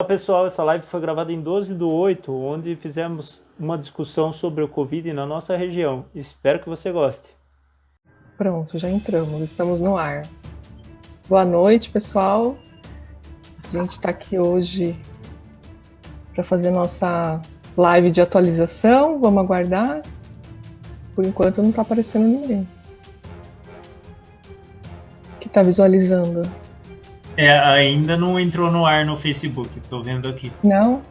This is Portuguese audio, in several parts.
Olá pessoal, essa live foi gravada em 12/8, onde fizemos uma discussão sobre o Covid na nossa região. Espero que você goste. Pronto, já entramos, estamos no ar. Boa noite, pessoal. A gente está aqui hoje para fazer nossa live de atualização. Vamos aguardar. Por enquanto não está aparecendo ninguém. Que está visualizando? Ainda não entrou no ar no Facebook, tô vendo aqui. Não?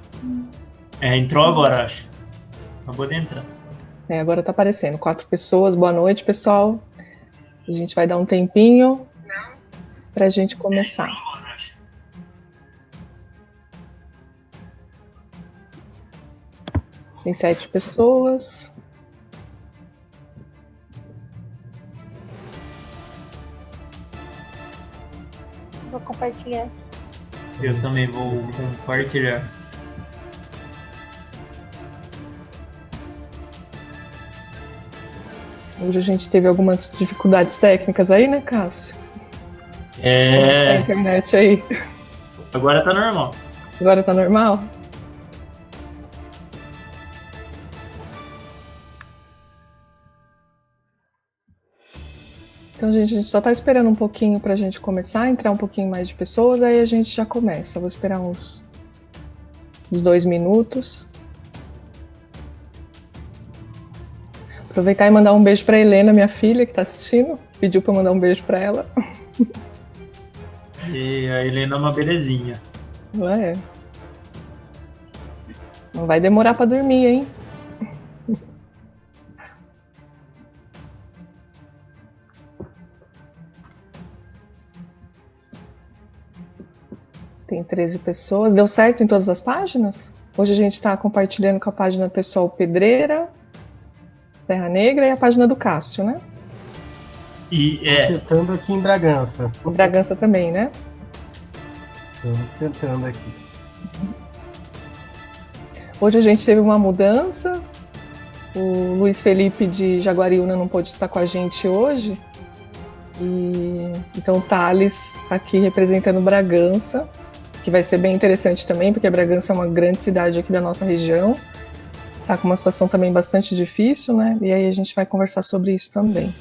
Entrou agora, acho. Acabou de entrar. Agora está aparecendo. 4 pessoas. Boa noite, pessoal. A gente vai dar um tempinho para a gente começar. Entrou agora, acho. Tem 7 pessoas. Vou compartilhar. Eu também vou compartilhar. Hoje a gente teve algumas dificuldades técnicas aí, né, Cássio? A internet aí. Agora tá normal. Agora tá normal? Então, gente, a gente só tá esperando um pouquinho pra gente começar, entrar um pouquinho mais de pessoas, aí a gente já começa. Vou esperar uns 2 minutos. Aproveitar e mandar um beijo pra Helena, minha filha, que tá assistindo. Pediu pra eu mandar um beijo pra ela. E a Helena é uma belezinha. Não é? Não vai demorar pra dormir, hein? Tem 13 pessoas. Deu certo em todas as páginas? Hoje a gente está compartilhando com a página pessoal Pedreira, Serra Negra e a página do Cássio, né? Tentando aqui em Bragança. Em Bragança também, né? Estamos tentando aqui. Hoje a gente teve uma mudança. O Luiz Felipe de Jaguariúna não pôde estar com a gente hoje. Então o Thales está aqui representando Bragança, que vai ser bem interessante também, porque Bragança é uma grande cidade aqui da nossa região. Está com uma situação também bastante difícil, né? E aí a gente vai conversar sobre isso também.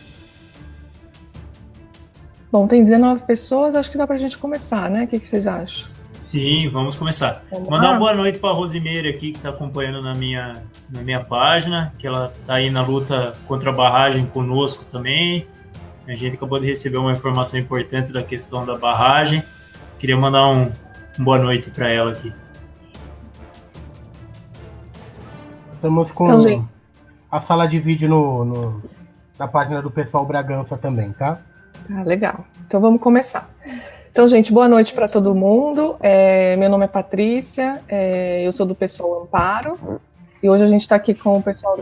Bom, tem 19 pessoas, acho que dá pra gente começar, né? O que vocês acham? Sim, vamos começar. Vamos Mandar lá? uma boa noite pra Rosimeire aqui, que tá acompanhando na minha página, que ela tá aí na luta contra a barragem conosco também. A gente acabou de receber uma informação importante da questão da barragem. Queria mandar uma boa noite para ela aqui. Estamos com Então, a sala de vídeo na página do pessoal Bragança também, tá? Ah, legal. Então vamos começar. Então, gente, boa noite para todo mundo. Meu nome é Patrícia, eu sou do pessoal Amparo. E hoje a gente está aqui com o pessoal,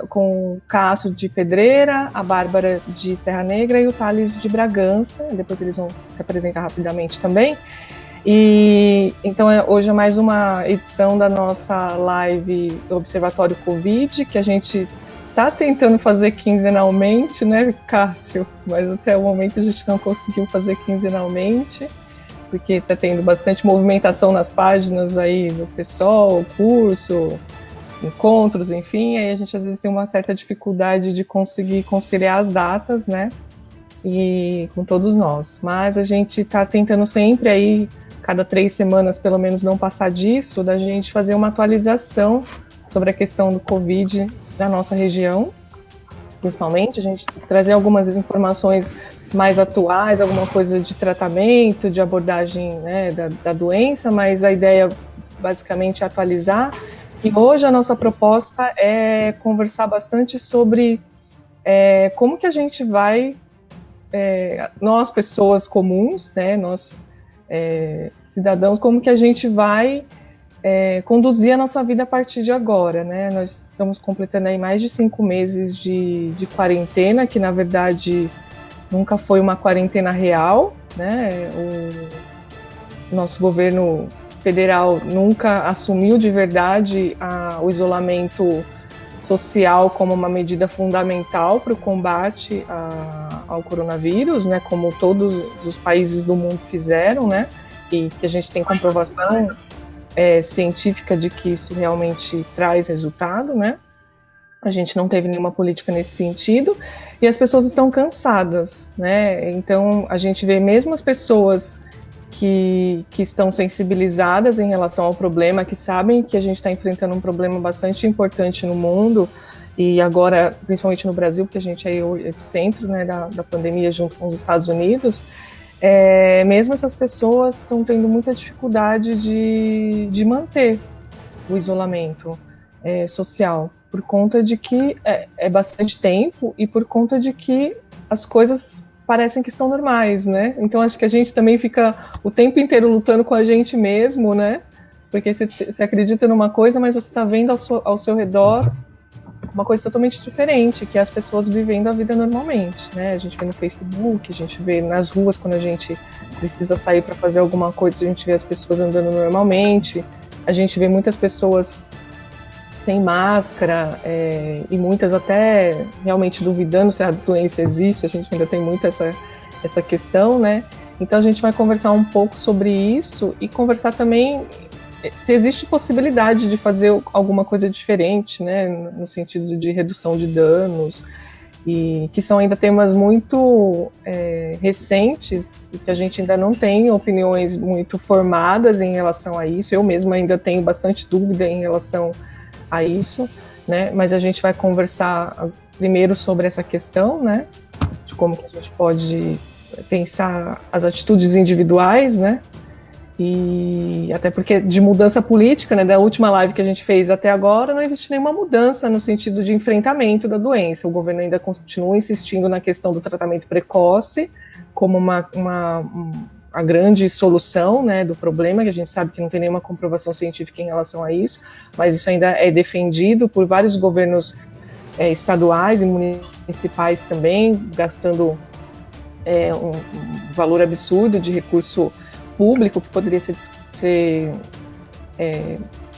com o Cássio de Pedreira, a Bárbara de Serra Negra e o Thales de Bragança. Depois eles vão se apresentar rapidamente também. E então hoje é mais uma edição da nossa live do Observatório Covid, que a gente está tentando fazer quinzenalmente, né, Cássio? Mas até o momento a gente não conseguiu fazer quinzenalmente, porque está tendo bastante movimentação nas páginas aí do pessoal, curso, encontros, enfim, aí a gente às vezes tem uma certa dificuldade de conseguir conciliar as datas, né, e com todos nós, mas a gente está tentando sempre aí, cada 3 semanas pelo menos não passar disso, da gente fazer uma atualização sobre a questão do Covid na nossa região, principalmente, a gente trazer algumas informações mais atuais, alguma coisa de tratamento, de abordagem, né, da doença, mas a ideia basicamente é atualizar. E hoje a nossa proposta é conversar bastante sobre como que a gente vai, nós pessoas comuns, né, nós cidadãos, como que a gente vai conduzir a nossa vida a partir de agora, né? Nós estamos completando aí mais de 5 meses de quarentena, que na verdade nunca foi uma quarentena real, né? O nosso governo federal nunca assumiu de verdade o isolamento social como uma medida fundamental para o combate ao coronavírus, né, como todos os países do mundo fizeram, né, e que a gente tem comprovação. científica de que isso realmente traz resultado, né? A gente não teve nenhuma política nesse sentido, e as pessoas estão cansadas, né? Então, a gente vê mesmo as pessoas que estão sensibilizadas em relação ao problema, que sabem que a gente está enfrentando um problema bastante importante no mundo, e agora, principalmente no Brasil, porque a gente é o epicentro, né, da pandemia junto com os Estados Unidos, mesmo essas pessoas estão tendo muita dificuldade de manter o isolamento social, por conta de que é bastante tempo e por conta de que as coisas parecem que estão normais, né? Então acho que a gente também fica o tempo inteiro lutando com a gente mesmo, né? Porque você acredita numa coisa, mas você está vendo ao seu redor uma coisa totalmente diferente, que é as pessoas vivendo a vida normalmente, né? A gente vê no Facebook, a gente vê nas ruas quando a gente precisa sair para fazer alguma coisa, a gente vê as pessoas andando normalmente, a gente vê muitas pessoas sem máscara, e muitas até realmente duvidando se a doença existe, a gente ainda tem muito essa questão, né? Então a gente vai conversar um pouco sobre isso e conversar também se existe possibilidade de fazer alguma coisa diferente, né? No sentido de redução de danos, e que são ainda temas muito recentes e que a gente ainda não tem opiniões muito formadas em relação a isso. Eu mesma ainda tenho bastante dúvida em relação a isso, né? Mas a gente vai conversar primeiro sobre essa questão, né? De como que a gente pode pensar as atitudes individuais, né? E até porque de mudança política, né? Da última live que a gente fez até agora, não existe nenhuma mudança no sentido de enfrentamento da doença. O governo ainda continua insistindo na questão do tratamento precoce como a grande solução, né, do problema, que a gente sabe que não tem nenhuma comprovação científica em relação a isso, mas isso ainda é defendido por vários governos estaduais e municipais também, gastando um valor absurdo de recurso público que poderia ser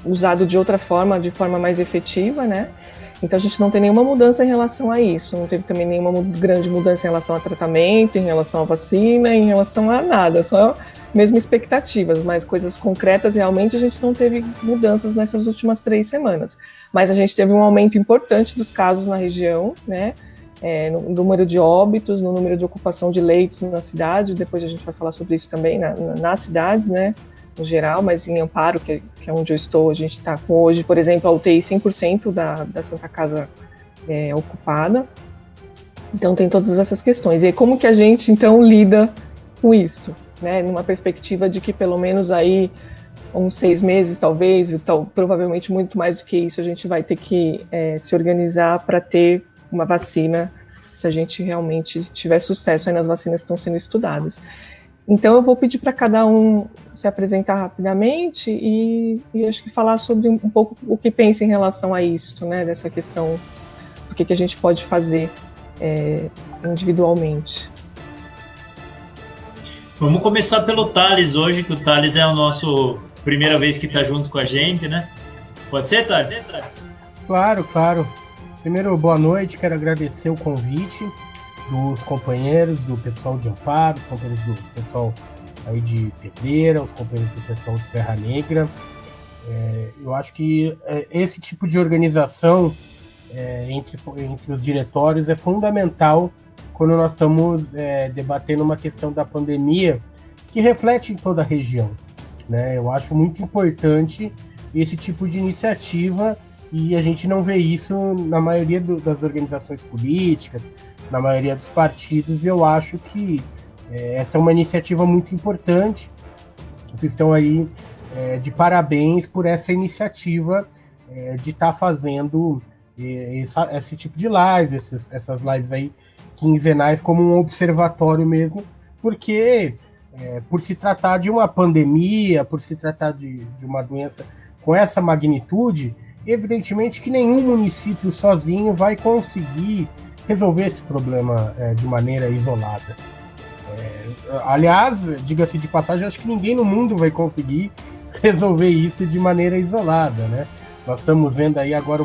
usado de outra forma, de forma mais efetiva, né? Então a gente não tem nenhuma mudança em relação a isso, não teve também nenhuma grande mudança em relação a tratamento, em relação à vacina, em relação a nada, só mesmo expectativas, mas coisas concretas realmente a gente não teve mudanças nessas últimas 3 semanas. Mas a gente teve um aumento importante dos casos na região, né? No número de óbitos, no número de ocupação de leitos na cidade, depois a gente vai falar sobre isso também nas cidades, né? No geral, mas em Amparo, que é onde eu estou, a gente está com hoje, por exemplo, a UTI 100% da Santa Casa ocupada. Então tem todas essas questões. E aí, como que a gente, então, lida com isso? Né? Numa perspectiva de que pelo menos aí uns 6 meses, talvez, provavelmente muito mais do que isso, a gente vai ter que se organizar para ter uma vacina, se a gente realmente tiver sucesso aí nas vacinas que estão sendo estudadas. Então eu vou pedir para cada um se apresentar rapidamente e acho que falar sobre um pouco o que pensa em relação a isso, né, dessa questão do que a gente pode fazer individualmente. Vamos começar pelo Thales hoje, que o Thales é o nosso primeira vez que está junto com a gente, né? Pode ser, Thales? Claro, claro. Primeiro, boa noite, quero agradecer o convite dos companheiros do pessoal de Amparo, os companheiros do pessoal aí de Pedreira, os companheiros do pessoal de Serra Negra. Eu acho que esse tipo de organização entre os diretórios é fundamental quando nós estamos debatendo uma questão da pandemia que reflete em toda a região, né? Eu acho muito importante esse tipo de iniciativa e a gente não vê isso na maioria das organizações políticas, na maioria dos partidos, e eu acho que essa é uma iniciativa muito importante. Vocês estão aí de parabéns por essa iniciativa de estar fazendo esse tipo de live, essas lives aí quinzenais como um observatório mesmo, porque por se tratar de uma pandemia, por se tratar de uma doença com essa magnitude, evidentemente que nenhum município sozinho vai conseguir resolver esse problema de maneira isolada. Aliás, diga-se de passagem, acho que ninguém no mundo vai conseguir resolver isso de maneira isolada, né? Nós estamos vendo aí agora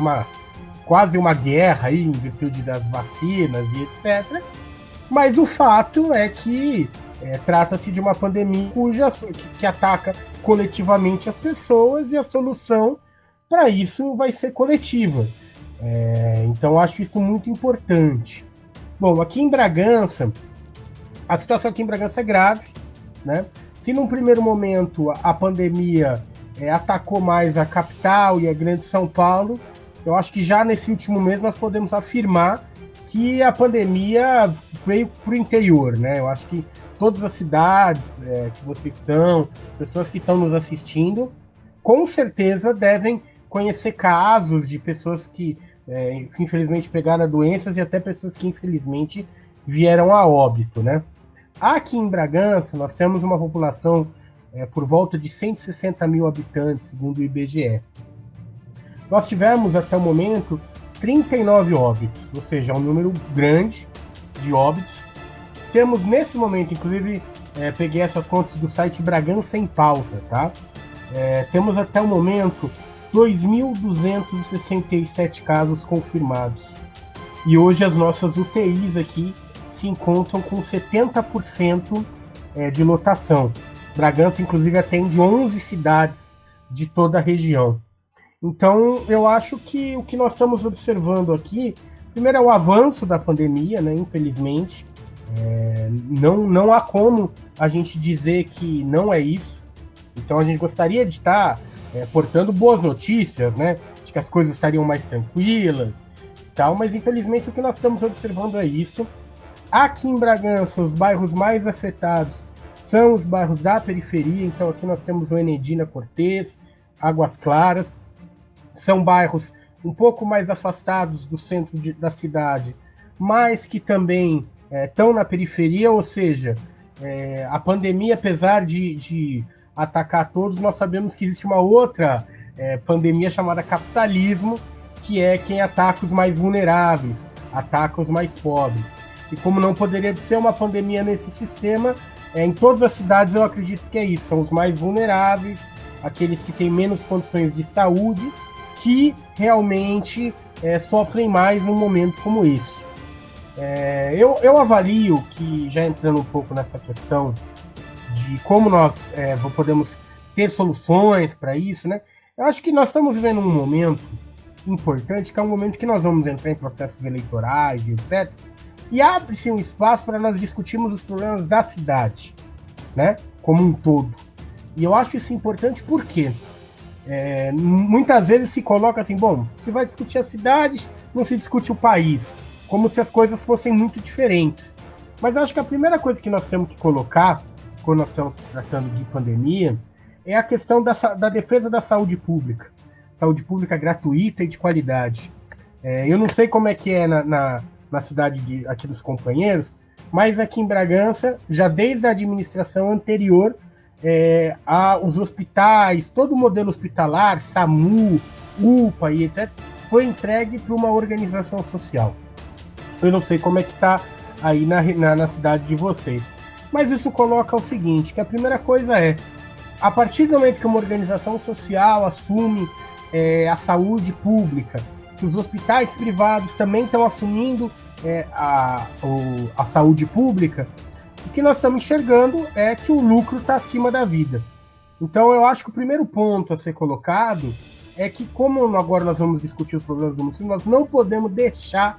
quase uma guerra aí, em virtude das vacinas e etc. Mas o fato é que trata-se de uma pandemia que ataca coletivamente as pessoas, e a solução para isso vai ser coletiva. Então, eu acho isso muito importante. Bom, aqui em Bragança, a situação aqui em Bragança é grave, né? Se num primeiro momento a pandemia atacou mais a capital e a grande São Paulo, eu acho que já nesse último mês nós podemos afirmar que a pandemia veio para o interior, né? Eu acho que todas as cidades que vocês estão, pessoas que estão nos assistindo, com certeza devem conhecer casos de pessoas que infelizmente pegaram doenças e até pessoas que infelizmente vieram a óbito, né? Aqui em Bragança nós temos uma população por volta de 160 mil habitantes, segundo o IBGE. Nós tivemos até o momento 39 óbitos, ou seja, um número grande de óbitos. Temos nesse momento, inclusive, peguei essas fontes do site Bragança em Pauta, tá? Temos até o momento 2.267 casos confirmados. E hoje as nossas UTIs aqui se encontram com 70% de lotação. Bragança, inclusive, atende 11 cidades de toda a região. Então, eu acho que o que nós estamos observando aqui, primeiro é o avanço da pandemia, né? Infelizmente, não há como a gente dizer que não é isso. Então, a gente gostaria de estar portando boas notícias, né? De que as coisas estariam mais tranquilas e tal, mas infelizmente o que nós estamos observando é isso. Aqui em Bragança, os bairros mais afetados são os bairros da periferia. Então, aqui nós temos o Enedina Cortês, Águas Claras. São bairros um pouco mais afastados do centro da cidade, mas que também estão na periferia, ou seja, a pandemia, apesar de atacar todos, nós sabemos que existe uma outra pandemia chamada capitalismo, que é quem ataca os mais vulneráveis, ataca os mais pobres. E como não poderia ser uma pandemia nesse sistema, em todas as cidades eu acredito que é isso, são os mais vulneráveis, aqueles que têm menos condições de saúde, que realmente sofrem mais num momento como esse. Eu avalio que, já entrando um pouco nessa questão de como nós podemos ter soluções para isso, né? Eu acho que nós estamos vivendo um momento importante, que é um momento que nós vamos entrar em processos eleitorais e etc. E abre-se um espaço para nós discutirmos os problemas da cidade, né? Como um todo. E eu acho isso importante porque muitas vezes se coloca assim, bom, se vai discutir a cidade, não se discute o país, como se as coisas fossem muito diferentes. Mas eu acho que a primeira coisa que nós temos que colocar, quando nós estamos tratando de pandemia, é a questão da defesa da saúde pública gratuita e de qualidade. Eu não sei como é que é na cidade aqui dos companheiros, mas aqui em Bragança, já desde a administração anterior, os hospitais, todo o modelo hospitalar, SAMU, UPA e etc., foi entregue para uma organização social. Eu não sei como é que está aí na cidade de vocês, mas isso coloca o seguinte, que a primeira coisa a partir do momento que uma organização social assume a saúde pública, que os hospitais privados também estão assumindo a saúde pública, o que nós estamos enxergando é que o lucro está acima da vida. Então eu acho que o primeiro ponto a ser colocado é que, como agora nós vamos discutir os problemas do município, nós não podemos deixar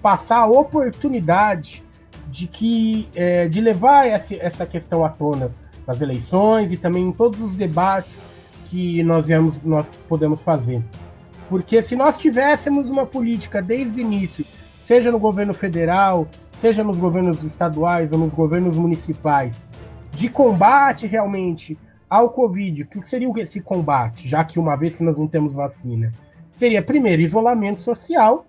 passar a oportunidade de levar essa questão à tona nas eleições e também em todos os debates que nós podemos fazer. Porque se nós tivéssemos uma política desde o início, seja no governo federal, seja nos governos estaduais ou nos governos municipais, de combate realmente ao Covid, o que seria esse combate, já que uma vez que nós não temos vacina? Seria, primeiro, isolamento social,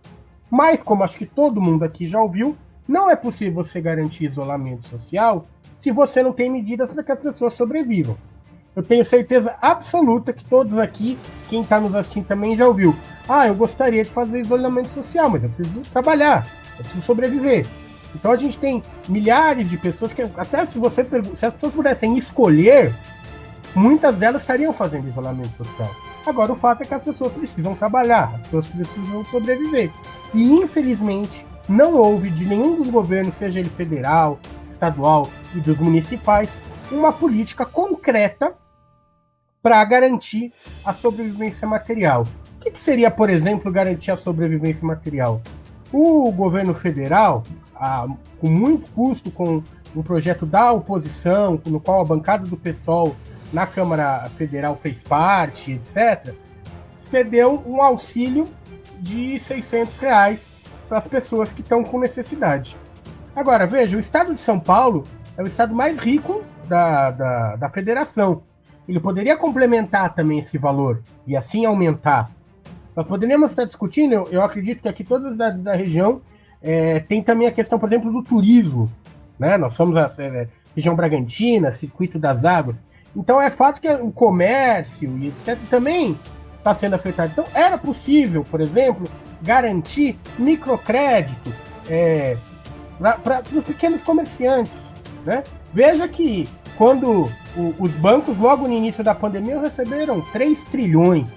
mas, como acho que todo mundo aqui já ouviu, não é possível você garantir isolamento social se você não tem medidas para que as pessoas sobrevivam. Eu tenho certeza absoluta que todos aqui, quem está nos assistindo também já ouviu. Eu gostaria de fazer isolamento social, mas eu preciso trabalhar, eu preciso sobreviver. Então a gente tem milhares de pessoas que, até se as pessoas pudessem escolher, muitas delas estariam fazendo isolamento social. Agora o fato é que as pessoas precisam trabalhar, as pessoas precisam sobreviver. E infelizmente não houve de nenhum dos governos, seja ele federal, estadual e dos municipais, uma política concreta para garantir a sobrevivência material. O que seria, por exemplo, garantir a sobrevivência material? O governo federal, com muito custo, com um projeto da oposição, no qual a bancada do PSOL na Câmara Federal fez parte, etc., cedeu um auxílio de R$600 para as pessoas que estão com necessidade. Agora, veja, o estado de São Paulo é o estado mais rico da federação. Ele poderia complementar também esse valor e assim aumentar. Nós poderíamos estar discutindo, eu acredito que aqui todas as cidades da região tem também a questão, por exemplo, do turismo. Né? Nós somos a região Bragantina, Circuito das Águas. Então é fato que o comércio e etc. também está sendo afetado. Então era possível, por exemplo, garantir microcrédito para os pequenos comerciantes. Né? Veja que quando os bancos, logo no início da pandemia, receberam 3 trilhões.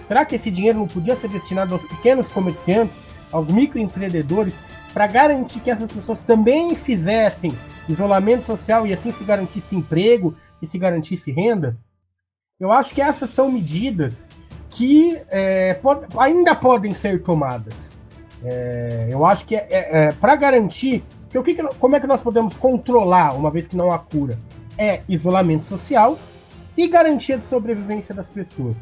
Será que esse dinheiro não podia ser destinado aos pequenos comerciantes, aos microempreendedores, para garantir que essas pessoas também fizessem isolamento social e assim se garantisse emprego e se garantisse renda? Eu acho que essas são medidas que ainda podem ser tomadas. Eu acho que para garantir... como é que nós podemos controlar, uma vez que não há cura? É isolamento social e garantia de sobrevivência das pessoas.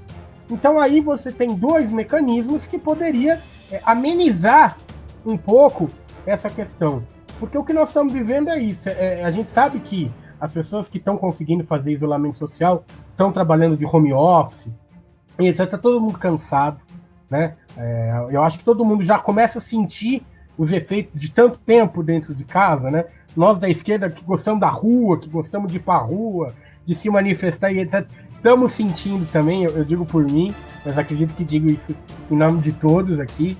Então aí você tem 2 mecanismos que poderia amenizar um pouco essa questão. Porque o que nós estamos vivendo é isso. A gente sabe que as pessoas que estão conseguindo fazer isolamento social estão trabalhando de home office, e etc. Está todo mundo cansado. Né? Eu acho que todo mundo já começa a sentir os efeitos de tanto tempo dentro de casa. Né? Nós da esquerda que gostamos da rua, que gostamos de ir para a rua, de se manifestar e etc., estamos sentindo também, eu digo por mim, mas acredito que digo isso em nome de todos aqui.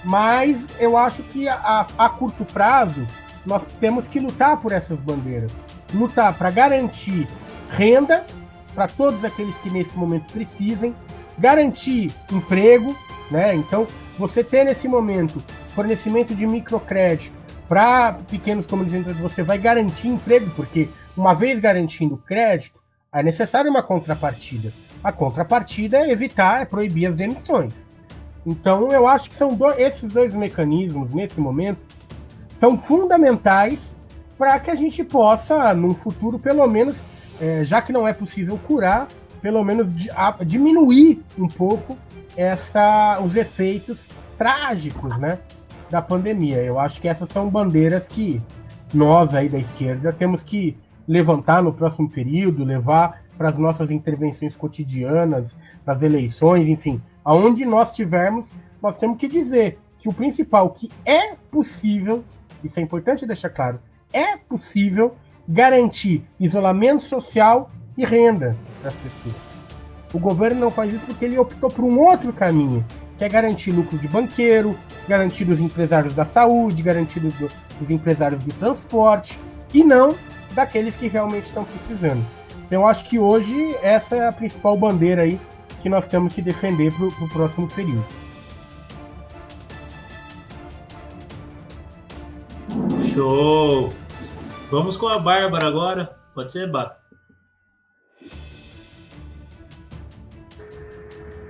Mas eu acho que a curto prazo nós temos que lutar por essas bandeiras. Lutar para garantir renda para todos aqueles que nesse momento precisem, garantir emprego, né? Então, você ter nesse momento fornecimento de microcrédito para pequenos comerciantes, você vai garantir emprego, porque uma vez garantindo crédito, é necessário uma contrapartida. A contrapartida é proibir as demissões. Então, eu acho que são esses 2 mecanismos, nesse momento, são fundamentais para que a gente possa, num futuro, pelo menos, já que não é possível curar, pelo menos diminuir um pouco os efeitos trágicos, né, da pandemia. Eu acho que essas são bandeiras que nós aí da esquerda temos que levantar no próximo período, levar para as nossas intervenções cotidianas, nas eleições, enfim, aonde nós tivermos, nós temos que dizer que o principal, que é possível, isso é importante deixar claro, é possível garantir isolamento social e renda das pessoas. O governo não faz isso porque ele optou por um outro caminho, que é garantir lucro de banqueiro, garantir dos empresários da saúde, garantir dos empresários do transporte, e não daqueles que realmente estão precisando. Então, eu acho que hoje essa é a principal bandeira aí que nós temos que defender para o próximo período. Show! Vamos com a Bárbara agora. Pode ser, Bá?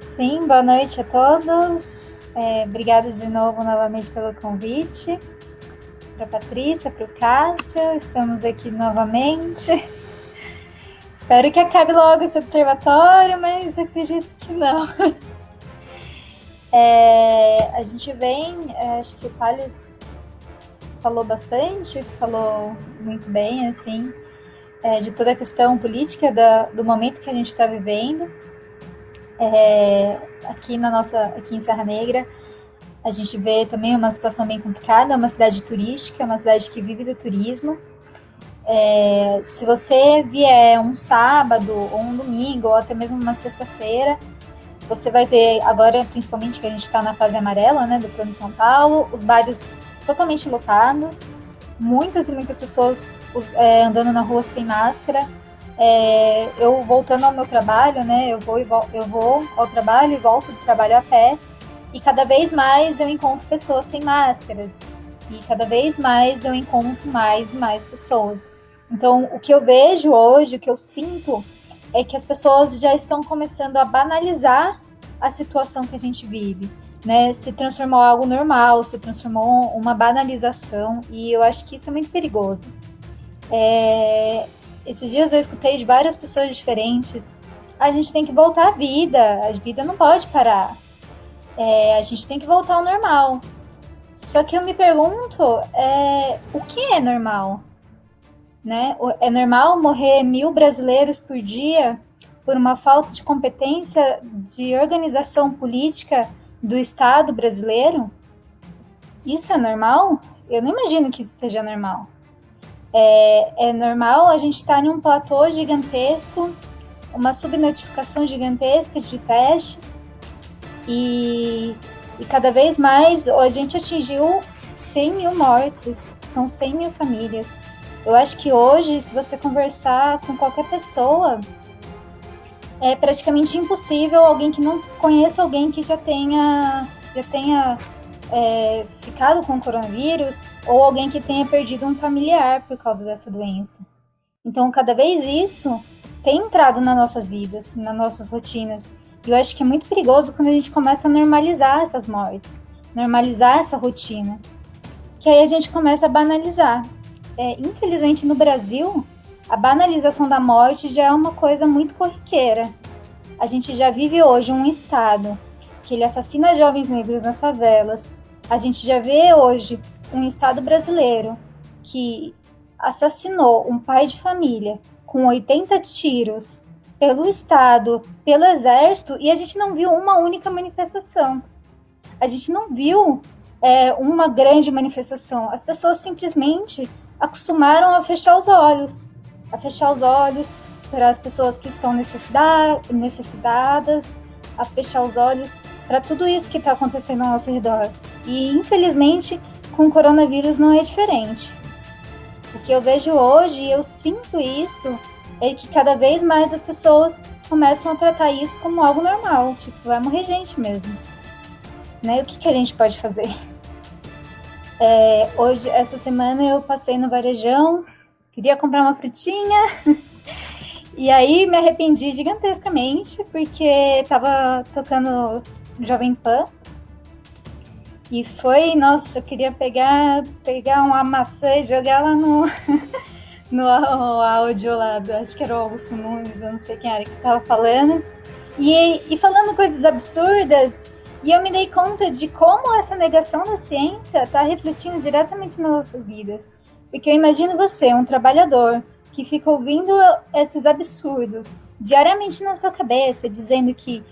Sim, boa noite a todos. Obrigada de novo, novamente, pelo convite. Para a Patrícia, para o Cássio, estamos aqui novamente. Espero que acabe logo esse observatório, mas acredito que não. A gente vem, acho que o Thales falou bastante, falou muito bem, assim, de toda a questão política do momento que a gente está vivendo. Aqui em Serra Negra, a gente vê também uma situação bem complicada, é uma cidade turística, é uma cidade que vive do turismo. Se você vier um sábado, ou um domingo, ou até mesmo uma sexta-feira, você vai ver, agora principalmente que a gente está na fase amarela, né, do Plano de São Paulo, os bares totalmente lotados, muitas e muitas pessoas andando na rua sem máscara. Eu voltando ao meu trabalho, né, eu vou ao trabalho e volto do trabalho a pé, e cada vez mais eu encontro pessoas sem máscaras. E cada vez mais eu encontro mais e mais pessoas. Então, o que eu vejo hoje, o que eu sinto, é que as pessoas já estão começando a banalizar a situação que a gente vive, né? Se transformou em algo normal, se transformou em uma banalização, e eu acho que isso é muito perigoso. Esses dias eu escutei de várias pessoas diferentes: a gente tem que voltar à vida, a vida não pode parar, a gente tem que voltar ao normal. Só que eu me pergunto, o que é normal? Né? É normal morrer 1.000 brasileiros por dia por uma falta de competência de organização política do Estado brasileiro? Isso é normal? Eu não imagino que isso seja normal. É normal a gente estar em um platô gigantesco, uma subnotificação gigantesca de testes, e cada vez mais a gente atingiu 100.000 mortes, são 100.000 famílias. Eu acho que hoje, se você conversar com qualquer pessoa, é praticamente impossível alguém que não conheça alguém que já tenha ficado com o coronavírus, ou alguém que tenha perdido um familiar por causa dessa doença. Então, cada vez isso tem entrado nas nossas vidas, nas nossas rotinas. E eu acho que é muito perigoso quando a gente começa a normalizar essas mortes, normalizar essa rotina, que aí a gente começa a banalizar. Infelizmente, no Brasil, a banalização da morte já é uma coisa muito corriqueira. A gente já vive hoje um Estado que ele assassina jovens negros nas favelas. A gente já vê hoje um Estado brasileiro que assassinou um pai de família com 80 tiros pelo Estado, pelo Exército, e a gente não viu uma única manifestação. A gente não viu uma grande manifestação. As pessoas simplesmente acostumaram a fechar os olhos para as pessoas que estão necessitadas, a fechar os olhos para tudo isso que está acontecendo ao nosso redor. E, infelizmente, com o coronavírus não é diferente. O que eu vejo hoje, e eu sinto isso, é que cada vez mais as pessoas começam a tratar isso como algo normal. Tipo, vai morrer gente mesmo. Né? O que a gente pode fazer? Hoje, essa semana, eu passei no varejão, queria comprar uma frutinha, e aí me arrependi gigantescamente, porque tava tocando Jovem Pan, e nossa, eu queria pegar uma maçã e jogar lá no áudio lá, acho que era o Augusto Nunes, eu não sei quem era que tava falando, e falando coisas absurdas. E eu me dei conta de como essa negação da ciência está refletindo diretamente nas nossas vidas. Porque eu imagino você, um trabalhador, que fica ouvindo esses absurdos diariamente na sua cabeça, dizendo que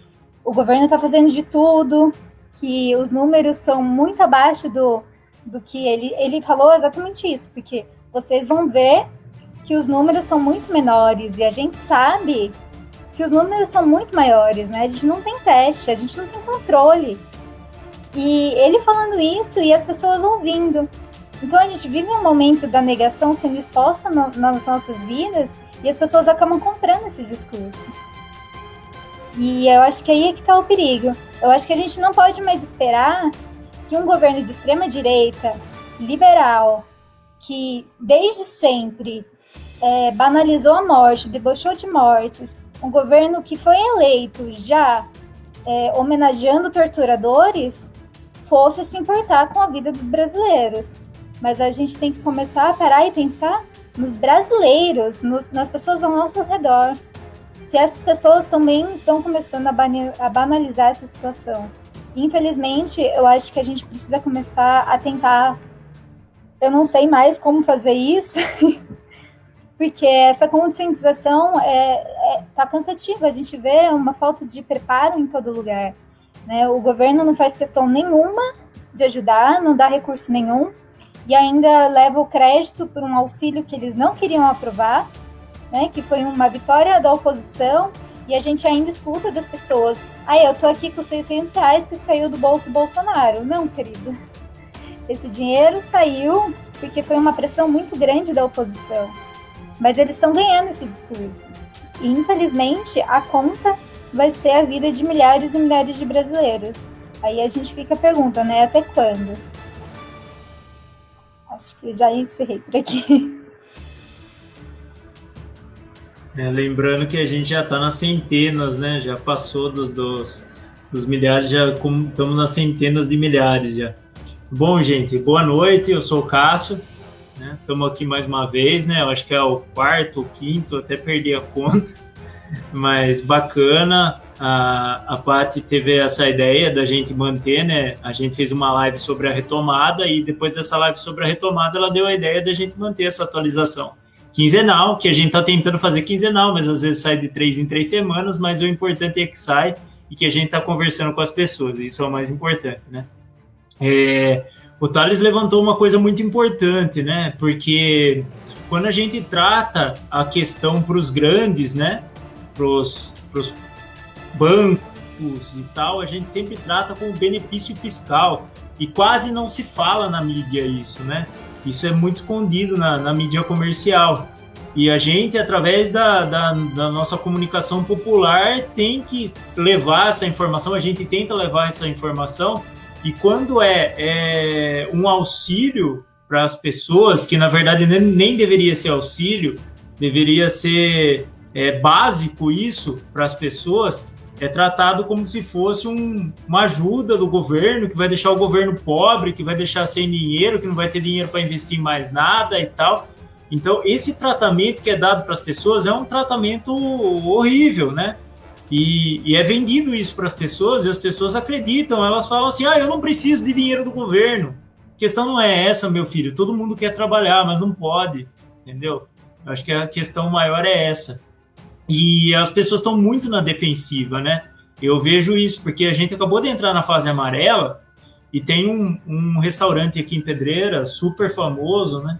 o governo está fazendo de tudo, que os números são muito abaixo do que ele falou exatamente isso, porque vocês vão ver que os números são muito menores, e a gente sabe que os números são muito maiores, né? A gente não tem teste, a gente não tem controle. E ele falando isso e as pessoas ouvindo. Então a gente vive um momento da negação sendo exposta nas nossas vidas, e as pessoas acabam comprando esse discurso. E eu acho que aí é que está o perigo. Eu acho que a gente não pode mais esperar que um governo de extrema direita, liberal, que desde sempre banalizou a morte, debochou de mortes, um governo que foi eleito já homenageando torturadores, fosse se importar com a vida dos brasileiros. Mas a gente tem que começar a parar e pensar nos brasileiros, nas pessoas ao nosso redor. Se essas pessoas também estão começando a banalizar essa situação. Infelizmente, eu acho que a gente precisa começar a tentar. Eu não sei mais como fazer isso, porque essa conscientização tá cansativa. A gente vê uma falta de preparo em todo lugar, né? O governo não faz questão nenhuma de ajudar, não dá recurso nenhum, e ainda leva o crédito por um auxílio que eles não queriam aprovar, né? Que foi uma vitória da oposição, e a gente ainda escuta das pessoas: eu tô aqui com R$600 que saiu do bolso do Bolsonaro. Não, querido. Esse dinheiro saiu porque foi uma pressão muito grande da oposição. Mas eles estão ganhando esse discurso. E, infelizmente, a conta vai ser a vida de milhares e milhares de brasileiros. Aí a gente fica a pergunta, né? Até quando? Acho que já encerrei por aqui. Lembrando que a gente já está nas centenas, né? Já passou dos milhares, já estamos nas centenas de milhares já. Bom, gente, boa noite, eu sou o Cássio, né? Estamos aqui mais uma vez, né? Eu acho que é o quarto ou quinto, até perdi a conta, mas bacana. A Paty teve essa ideia da gente manter, né? A gente fez uma live sobre a retomada e depois dessa live sobre a retomada, ela deu a ideia da gente manter essa atualização quinzenal, que a gente está tentando fazer quinzenal, mas às vezes sai de 3 em 3 semanas, mas o importante é que sai e que a gente está conversando com as pessoas, isso é o mais importante, né? O Thales levantou uma coisa muito importante, né? Porque quando a gente trata a questão para os grandes, né? Para os bancos e tal, a gente sempre trata com benefício fiscal e quase não se fala na mídia isso, né? Isso é muito escondido na mídia comercial. E a gente, através da nossa comunicação popular, tem que levar essa informação, a gente tenta levar essa informação, e quando é um auxílio para as pessoas, que na verdade nem deveria ser auxílio, deveria ser básico isso para as pessoas, é tratado como se fosse uma ajuda do governo, que vai deixar o governo pobre, que vai deixar sem dinheiro, que não vai ter dinheiro para investir em mais nada e tal. Então, esse tratamento que é dado para as pessoas é um tratamento horrível, né? E é vendido isso para as pessoas, e as pessoas acreditam, elas falam assim, eu não preciso de dinheiro do governo. A questão não é essa, meu filho, todo mundo quer trabalhar, mas não pode, entendeu? Eu acho que a questão maior é essa. E as pessoas estão muito na defensiva, né? Eu vejo isso, porque a gente acabou de entrar na fase amarela e tem um restaurante aqui em Pedreira, super famoso, né?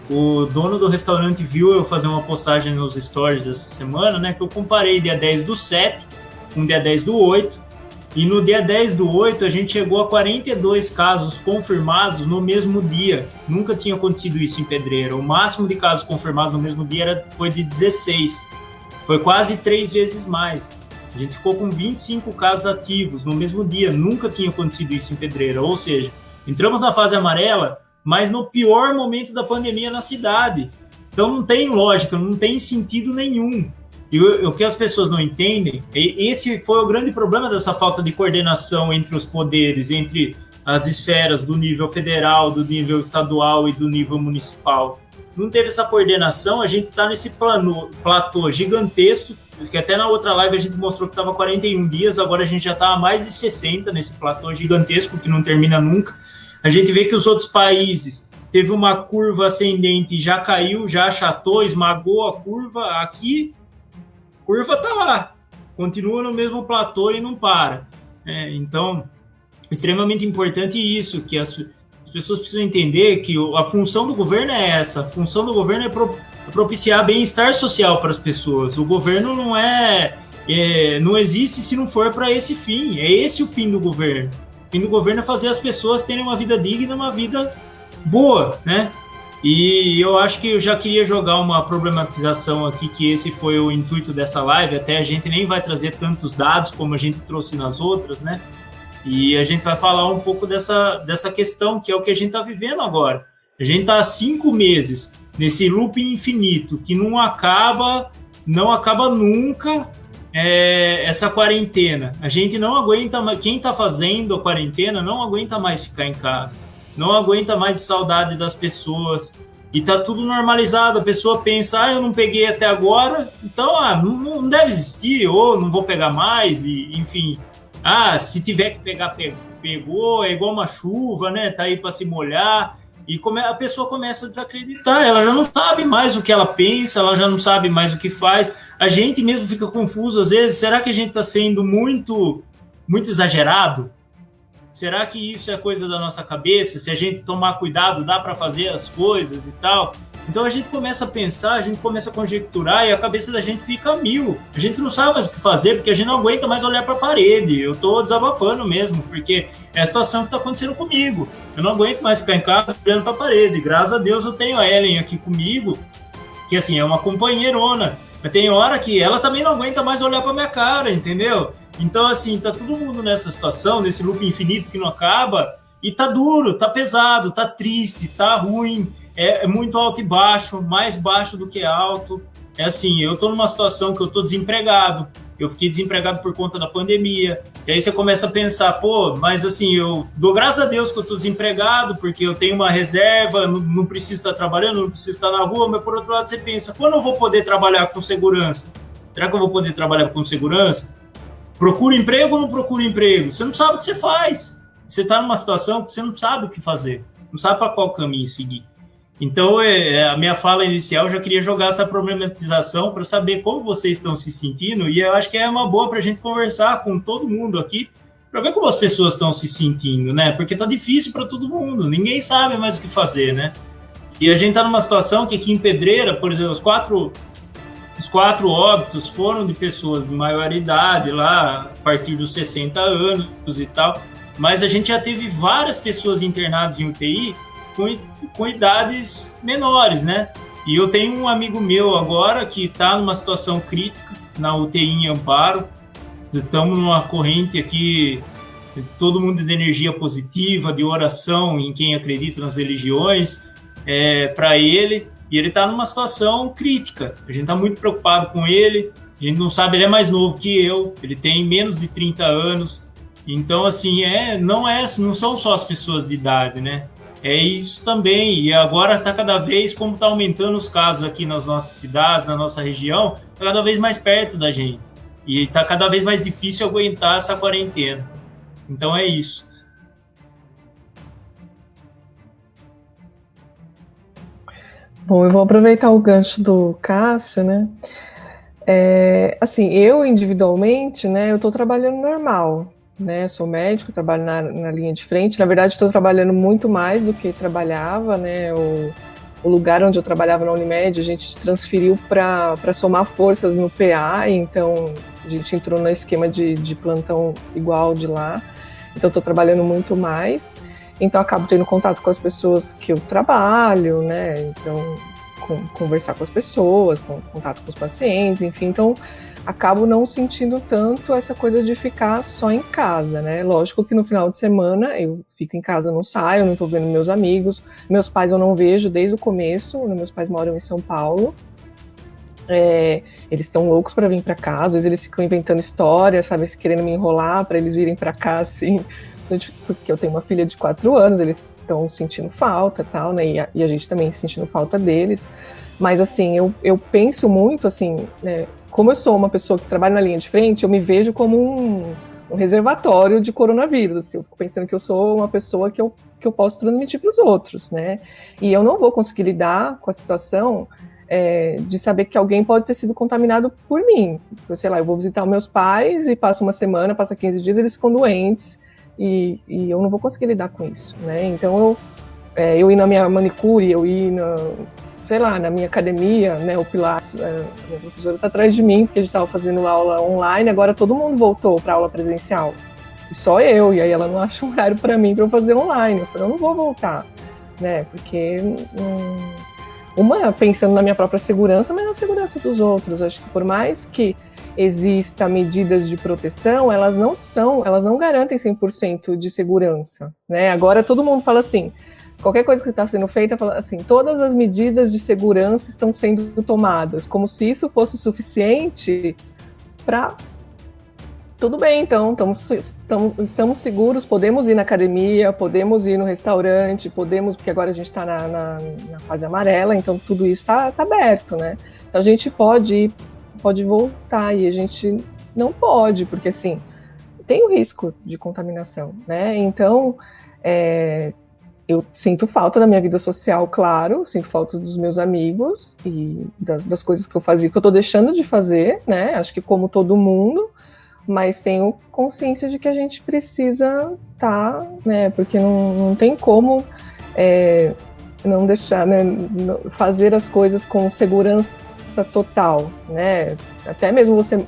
O dono do restaurante viu eu fazer uma postagem nos stories dessa semana, né? Que eu comparei dia 10/7 com dia 10/8. E no dia 10/8 a gente chegou a 42 casos confirmados no mesmo dia. Nunca tinha acontecido isso em Pedreira. O máximo de casos confirmados no mesmo dia foi de 16. Foi quase 3 vezes mais. A gente ficou com 25 casos ativos no mesmo dia. Nunca tinha acontecido isso em Pedreira. Ou seja, entramos na fase amarela, mas no pior momento da pandemia na cidade. Então não tem lógica, não tem sentido nenhum. E o que as pessoas não entendem, esse foi o grande problema dessa falta de coordenação entre os poderes, entre as esferas do nível federal, do nível estadual e do nível municipal. Não teve essa coordenação, a gente está nesse platô gigantesco, que até na outra live a gente mostrou que estava 41 dias, agora a gente já está a mais de 60 nesse platô gigantesco que não termina nunca. A gente vê que os outros países teve uma curva ascendente, já caiu, já achatou, esmagou a curva. Aqui, a curva está lá, continua no mesmo platô e não para. Então, extremamente importante isso, que as pessoas precisam entender que a função do governo é essa. A função do governo é propiciar bem-estar social para as pessoas. O governo não existe se não for para esse fim. É esse o fim do governo. O fim do governo é fazer as pessoas terem uma vida digna, uma vida boa, né? E eu acho que eu já queria jogar uma problematização aqui, que esse foi o intuito dessa live. Até a gente nem vai trazer tantos dados como a gente trouxe nas outras, né? E a gente vai falar um pouco dessa questão, que é o que a gente está vivendo agora. A gente está há 5 meses nesse loop infinito, que não acaba nunca, essa quarentena. A gente não aguenta mais, quem está fazendo a quarentena não aguenta mais ficar em casa, não aguenta mais saudade das pessoas, e tá tudo normalizado. A pessoa pensa, eu não peguei até agora, então não deve existir, ou não vou pegar mais, e enfim... se tiver que pegar, pegou, é igual uma chuva, né? Tá aí para se molhar. E a pessoa começa a desacreditar. Ela já não sabe mais o que ela pensa, ela já não sabe mais o que faz. A gente mesmo fica confuso às vezes. Será que a gente está sendo muito, muito exagerado? Será que isso é coisa da nossa cabeça? Se a gente tomar cuidado, dá para fazer as coisas e tal? Então a gente começa a pensar, a gente começa a conjecturar e a cabeça da gente fica a mil. A gente não sabe mais o que fazer, porque a gente não aguenta mais olhar para a parede. Eu tô desabafando mesmo, porque é a situação que está acontecendo comigo. Eu não aguento mais ficar em casa olhando para a parede. Graças a Deus eu tenho a Ellen aqui comigo, que assim, é uma companheirona. Mas tem hora que ela também não aguenta mais olhar para minha cara, entendeu? Então assim, tá todo mundo nessa situação, nesse loop infinito que não acaba. E tá duro, tá pesado, tá triste, tá ruim, é muito alto e baixo, mais baixo do que alto. É assim, eu tô numa situação que eu tô desempregado, eu fiquei desempregado por conta da pandemia, e aí você começa a pensar, pô, mas assim, eu dou graças a Deus que eu tô desempregado, porque eu tenho uma reserva, não preciso estar trabalhando, não preciso estar na rua, mas por outro lado você pensa, quando eu vou poder trabalhar com segurança? Será que eu vou poder trabalhar com segurança? Procura emprego ou não procura emprego? Você não sabe o que você faz. Você está numa situação que você não sabe o que fazer, não sabe para qual caminho seguir. Então, a minha fala inicial, eu já queria jogar essa problematização para saber como vocês estão se sentindo, e eu acho que é uma boa para a gente conversar com todo mundo aqui, para ver como as pessoas estão se sentindo, né? Porque tá difícil para todo mundo, ninguém sabe mais o que fazer, né? E a gente está numa situação que aqui em Pedreira, por exemplo, os quatro óbitos foram de pessoas de maior idade, lá a partir dos 60 anos e tal, mas a gente já teve várias pessoas internadas em UTI com idades menores, né? E eu tenho um amigo meu agora que está numa situação crítica na UTI em Amparo. Estamos numa corrente aqui, todo mundo de energia positiva, de oração em quem acredita nas religiões, para ele. E ele está numa situação crítica. A gente está muito preocupado com ele. A gente não sabe, ele é mais novo que eu. Ele tem menos de 30 anos. Então, assim, não são só as pessoas de idade, né? É isso também. E agora está cada vez, como está aumentando os casos aqui nas nossas cidades, na nossa região, está cada vez mais perto da gente. E está cada vez mais difícil aguentar essa quarentena. Então é isso. Bom, eu vou aproveitar o gancho do Cássio, né? Assim, eu individualmente, né, eu estou trabalhando normal, né? Sou médico, trabalho na linha de frente. Na verdade, estou trabalhando muito mais do que trabalhava, né? O lugar onde eu trabalhava na Unimed, a gente transferiu para somar forças no PA, então a gente entrou no esquema de plantão igual de lá. Então, estou trabalhando muito mais. Então, acabo tendo contato com as pessoas que eu trabalho, né? Então, conversar com as pessoas, contato com os pacientes, enfim. Então, acabo não sentindo tanto essa coisa de ficar só em casa, né? Lógico que no final de semana eu fico em casa, não saio, não estou vendo meus amigos. Meus pais eu não vejo desde o começo. Meus pais moram em São Paulo. Eles estão loucos para vir para cá. Às vezes eles ficam inventando histórias, sabe? Querendo me enrolar para eles virem para cá, assim. Porque eu tenho uma filha de 4 anos, eles estão sentindo falta e tal, né? E a gente também sentindo falta deles. Mas, assim, eu penso muito, assim, né? Como eu sou uma pessoa que trabalha na linha de frente, eu me vejo como um reservatório de coronavírus. Assim, eu fico pensando que eu sou uma pessoa que eu posso transmitir para os outros, né? E eu não vou conseguir lidar com a situação de saber que alguém pode ter sido contaminado por mim. Eu, sei lá, eu vou visitar os meus pais e passo uma semana, passa 15 dias, eles ficam doentes. E eu não vou conseguir lidar com isso, né? Então, eu ir na minha manicure, eu ir na minha academia, né? O Pilates, a minha professora está atrás de mim, porque a gente estava fazendo aula online, agora todo mundo voltou para aula presencial. E só eu, e aí ela não acha um horário para mim para eu fazer online. Eu falei, eu não vou voltar, né? Porque, pensando na minha própria segurança, mas na segurança dos outros. Acho que por mais que exista medidas de proteção, elas não garantem 100% de segurança, né? Agora todo mundo fala assim, qualquer coisa que está sendo feita, fala assim, todas as medidas de segurança estão sendo tomadas, como se isso fosse suficiente para... Tudo bem, então, estamos seguros, podemos ir na academia, podemos ir no restaurante, porque agora a gente está na fase amarela, então tudo isso está aberto, né? Então a gente pode voltar, e a gente não pode, porque, assim, tem o risco de contaminação, né? Então, eu sinto falta da minha vida social, claro, sinto falta dos meus amigos e das coisas que eu fazia, que eu tô deixando de fazer, né? Acho que como todo mundo, mas tenho consciência de que a gente precisa né? Porque não tem como não deixar, né? Fazer as coisas com segurança total, né? Até mesmo você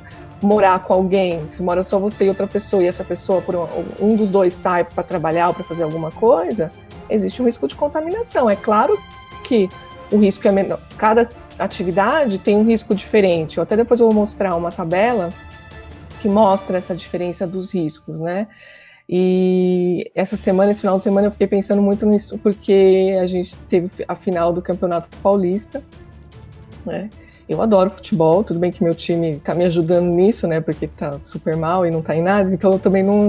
morar com alguém, se mora só você e outra pessoa, e essa pessoa, um dos dois sai para trabalhar ou para fazer alguma coisa, existe um risco de contaminação. É claro que o risco é menor. Cada atividade tem um risco diferente. Até depois eu vou mostrar uma tabela que mostra essa diferença dos riscos, né? E esse final de semana eu fiquei pensando muito nisso, porque a gente teve a final do Campeonato Paulista, né? Eu adoro futebol, tudo bem que meu time tá me ajudando nisso, né? Porque tá super mal e não tá em nada, então eu também não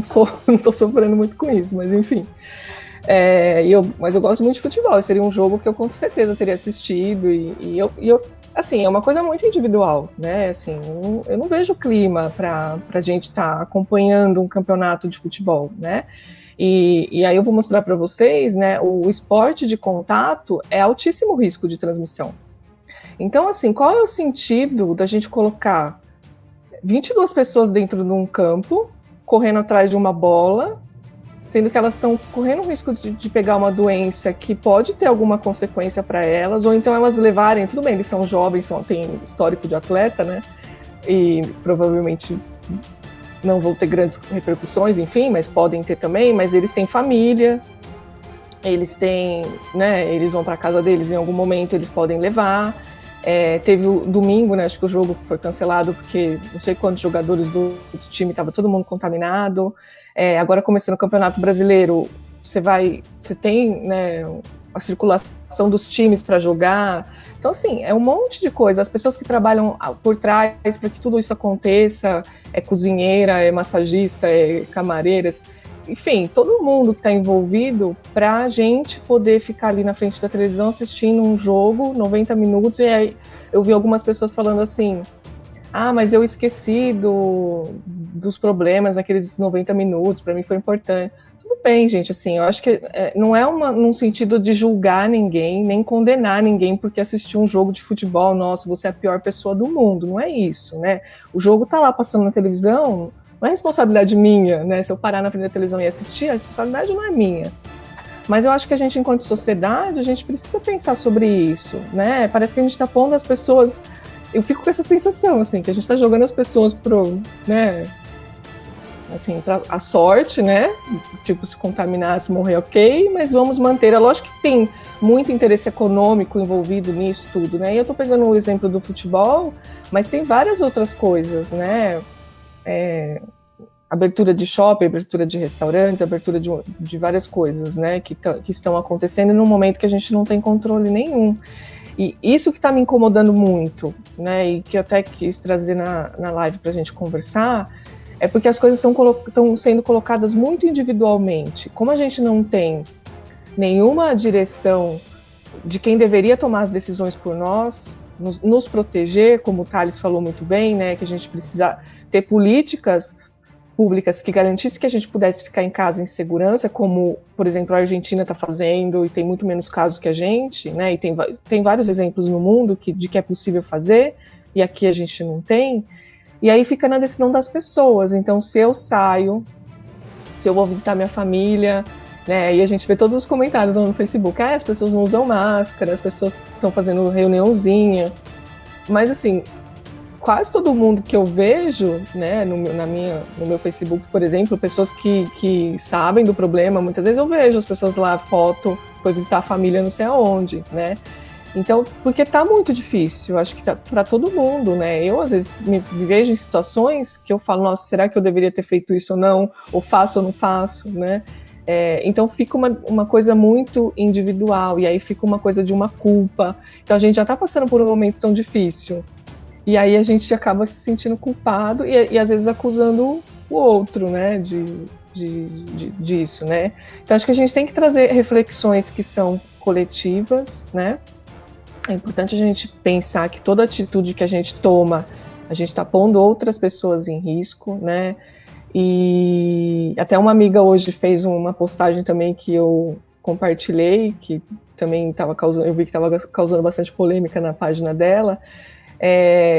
tô sofrendo muito com isso, mas enfim. Mas eu gosto muito de futebol, seria um jogo que eu com certeza teria assistido, e eu assim, é uma coisa muito individual, né? Assim, eu não vejo clima pra gente estar acompanhando um campeonato de futebol, né? E aí eu vou mostrar para vocês, né? O esporte de contato é altíssimo risco de transmissão. Então, assim, qual é o sentido da gente colocar 22 pessoas dentro de um campo, correndo atrás de uma bola, sendo que elas estão correndo o risco de pegar uma doença que pode ter alguma consequência para elas, ou então elas levarem, tudo bem, eles são jovens, têm histórico de atleta, né? E provavelmente não vão ter grandes repercussões, enfim, mas podem ter também, mas eles têm família, eles têm, né? Eles vão para casa deles em algum momento, eles podem levar. Teve o domingo, né, acho que o jogo foi cancelado porque não sei quantos jogadores do time, estava todo mundo contaminado. Agora começando o Campeonato Brasileiro, você tem, né, a circulação dos times para jogar. Então, assim, é um monte de coisa. As pessoas que trabalham por trás para que tudo isso aconteça, cozinheira, massagista, camareiras, enfim, todo mundo que está envolvido para a gente poder ficar ali na frente da televisão assistindo um jogo, 90 minutos, e aí eu vi algumas pessoas falando assim, mas eu esqueci dos problemas naqueles 90 minutos, para mim foi importante. Tudo bem, gente, assim, eu acho que não é num sentido de julgar ninguém, nem condenar ninguém porque assistiu um jogo de futebol, nossa, você é a pior pessoa do mundo, não é isso, né? O jogo tá lá passando na televisão, não é responsabilidade minha, né? Se eu parar na frente da televisão e assistir, a responsabilidade não é minha. Mas eu acho que a gente, enquanto sociedade, a gente precisa pensar sobre isso, né? Parece que a gente está pondo as pessoas... Eu fico com essa sensação, assim, que a gente está jogando as pessoas né? Assim, pra a sorte, né? Tipo, se contaminar, se morrer, ok, mas vamos manter. É lógico que tem muito interesse econômico envolvido nisso tudo, né? E eu tô pegando o exemplo do futebol, mas tem várias outras coisas, né? Abertura de shopping, abertura de restaurantes, abertura de várias coisas, né, que estão acontecendo num momento que a gente não tem controle nenhum. E isso que está me incomodando muito, né, e que eu até quis trazer na live para a gente conversar, é porque as coisas estão sendo colocadas muito individualmente. Como a gente não tem nenhuma direção de quem deveria tomar as decisões por nós, nos proteger, como o Thales falou muito bem, né, que a gente precisa ter políticas públicas que garantissem que a gente pudesse ficar em casa em segurança, como, por exemplo, a Argentina está fazendo, e tem muito menos casos que a gente, né, e tem vários exemplos no mundo de que é possível fazer, e aqui a gente não tem, e aí fica na decisão das pessoas. Então, se eu saio, se eu vou visitar minha família, né, e a gente vê todos os comentários lá no Facebook, as pessoas não usam máscara, as pessoas estão fazendo reuniãozinha, mas assim, quase todo mundo que eu vejo, né, no meu Facebook, por exemplo, pessoas que sabem do problema, muitas vezes eu vejo as pessoas lá, foto, foi visitar a família não sei aonde, né, então, porque tá muito difícil, acho que tá para todo mundo, né, eu às vezes me vejo em situações que eu falo, nossa, será que eu deveria ter feito isso ou não, ou faço ou não faço, né, então fica uma coisa muito individual, e aí fica uma coisa de uma culpa, então a gente já tá passando por um momento tão difícil, e aí a gente acaba se sentindo culpado e às vezes acusando o outro, né, disso, né. Então acho que a gente tem que trazer reflexões que são coletivas, né. É importante a gente pensar que toda atitude que a gente toma, a gente está pondo outras pessoas em risco, né. E até uma amiga hoje fez uma postagem também que eu compartilhei, que também eu vi que estava causando bastante polêmica na página dela,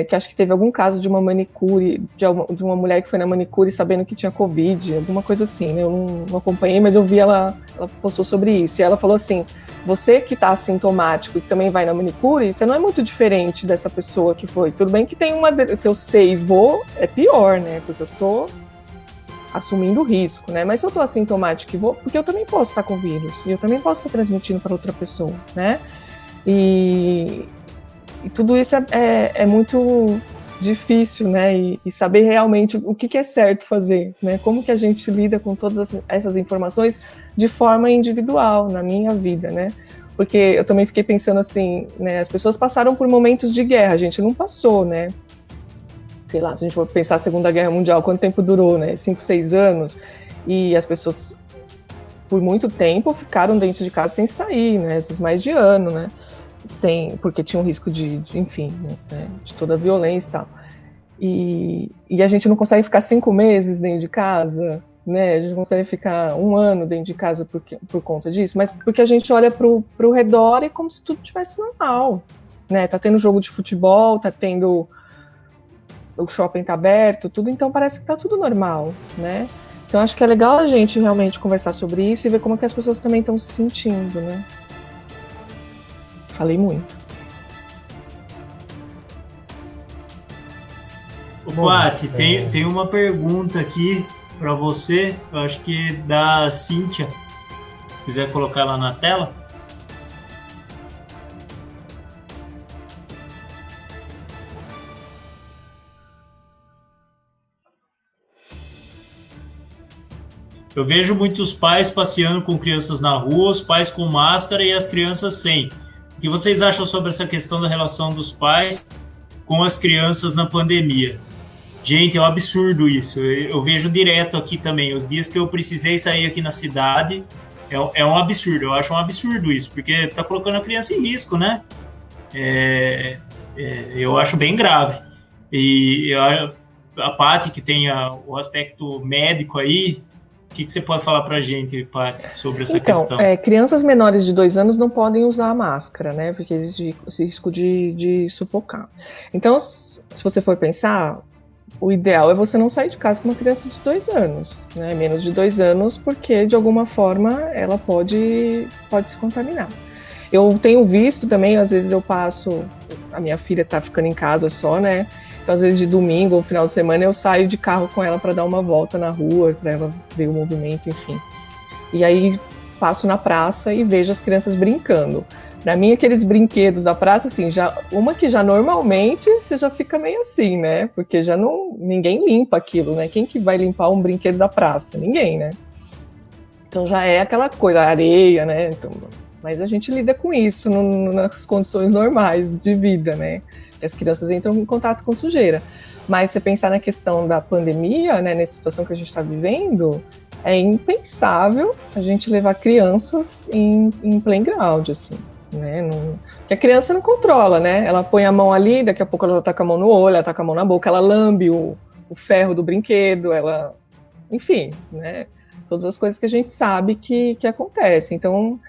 que acho que teve algum caso de uma manicure, de uma mulher que foi na manicure sabendo que tinha Covid, alguma coisa assim, né? Eu não acompanhei, mas eu vi ela postou sobre isso, e ela falou assim, você que está assintomático e também vai na manicure, você não é muito diferente dessa pessoa que foi, tudo bem que tem se eu sei e vou, é pior, né, porque eu tô assumindo o risco, né, mas se eu tô assintomático e vou, porque eu também posso estar com vírus, e eu também posso estar transmitindo para outra pessoa, né, e tudo isso é muito difícil, né? E saber realmente o que é certo fazer, né? Como que a gente lida com todas essas informações de forma individual na minha vida, né? Porque eu também fiquei pensando assim, né? As pessoas passaram por momentos de guerra, a gente não passou, né? Sei lá, se a gente for pensar a Segunda Guerra Mundial, quanto tempo durou, né? 5, 6 anos, e as pessoas por muito tempo ficaram dentro de casa sem sair, né? Esses mais de ano, né? Porque tinha um risco enfim, né, de toda a violência e tal. E a gente não consegue ficar 5 meses dentro de casa, né? A gente não consegue ficar 1 ano dentro de casa por conta disso, mas porque a gente olha pro redor e é como se tudo tivesse normal, né? Tá tendo jogo de futebol, tá tendo... o shopping tá aberto, tudo, então parece que tá tudo normal, né? Então acho que é legal a gente realmente conversar sobre isso e ver como que as pessoas também estão se sentindo, né? Falei muito. Paty, tem uma pergunta aqui para você, eu acho que da Cíntia. Se quiser colocar lá na tela. Eu vejo muitos pais passeando com crianças na rua, os pais com máscara e as crianças sem. O que vocês acham sobre essa questão da relação dos pais com as crianças na pandemia? Gente, é um absurdo isso. Eu vejo direto aqui também. Os dias que eu precisei sair aqui na cidade, é um absurdo. Eu acho um absurdo isso, porque tá colocando a criança em risco, né? Eu acho bem grave. E a Paty, que tem o aspecto médico aí, o que você pode falar para a gente, Paty, sobre essa questão? Crianças menores de 2 anos não podem usar a máscara, né? Porque existe esse risco de sufocar. Então, se você for pensar, o ideal é você não sair de casa com uma criança de 2 anos, né? Menos de 2 anos, porque de alguma forma ela pode se contaminar. Eu tenho visto também, às vezes eu passo, a minha filha tá ficando em casa só, né? Então, às vezes de domingo ou final de semana eu saio de carro com ela para dar uma volta na rua, para ela ver o movimento, enfim. E aí passo na praça e vejo as crianças brincando. Para mim, aqueles brinquedos da praça, assim, uma que já normalmente você já fica meio assim, né? Porque ninguém limpa aquilo, né? Quem que vai limpar um brinquedo da praça? Ninguém, né? Então já é aquela coisa, areia, né? Então, mas a gente lida com isso nas condições normais de vida, né? As crianças entram em contato com sujeira. Mas se pensar na questão da pandemia, né, nessa situação que a gente está vivendo, é impensável a gente levar crianças em playground, assim, né? Porque a criança não controla, né? Ela põe a mão ali, daqui a pouco ela tá com a mão no olho, ela tá com a mão na boca, ela lambe o ferro do brinquedo, enfim, né? Todas as coisas que a gente sabe que acontecem. Então,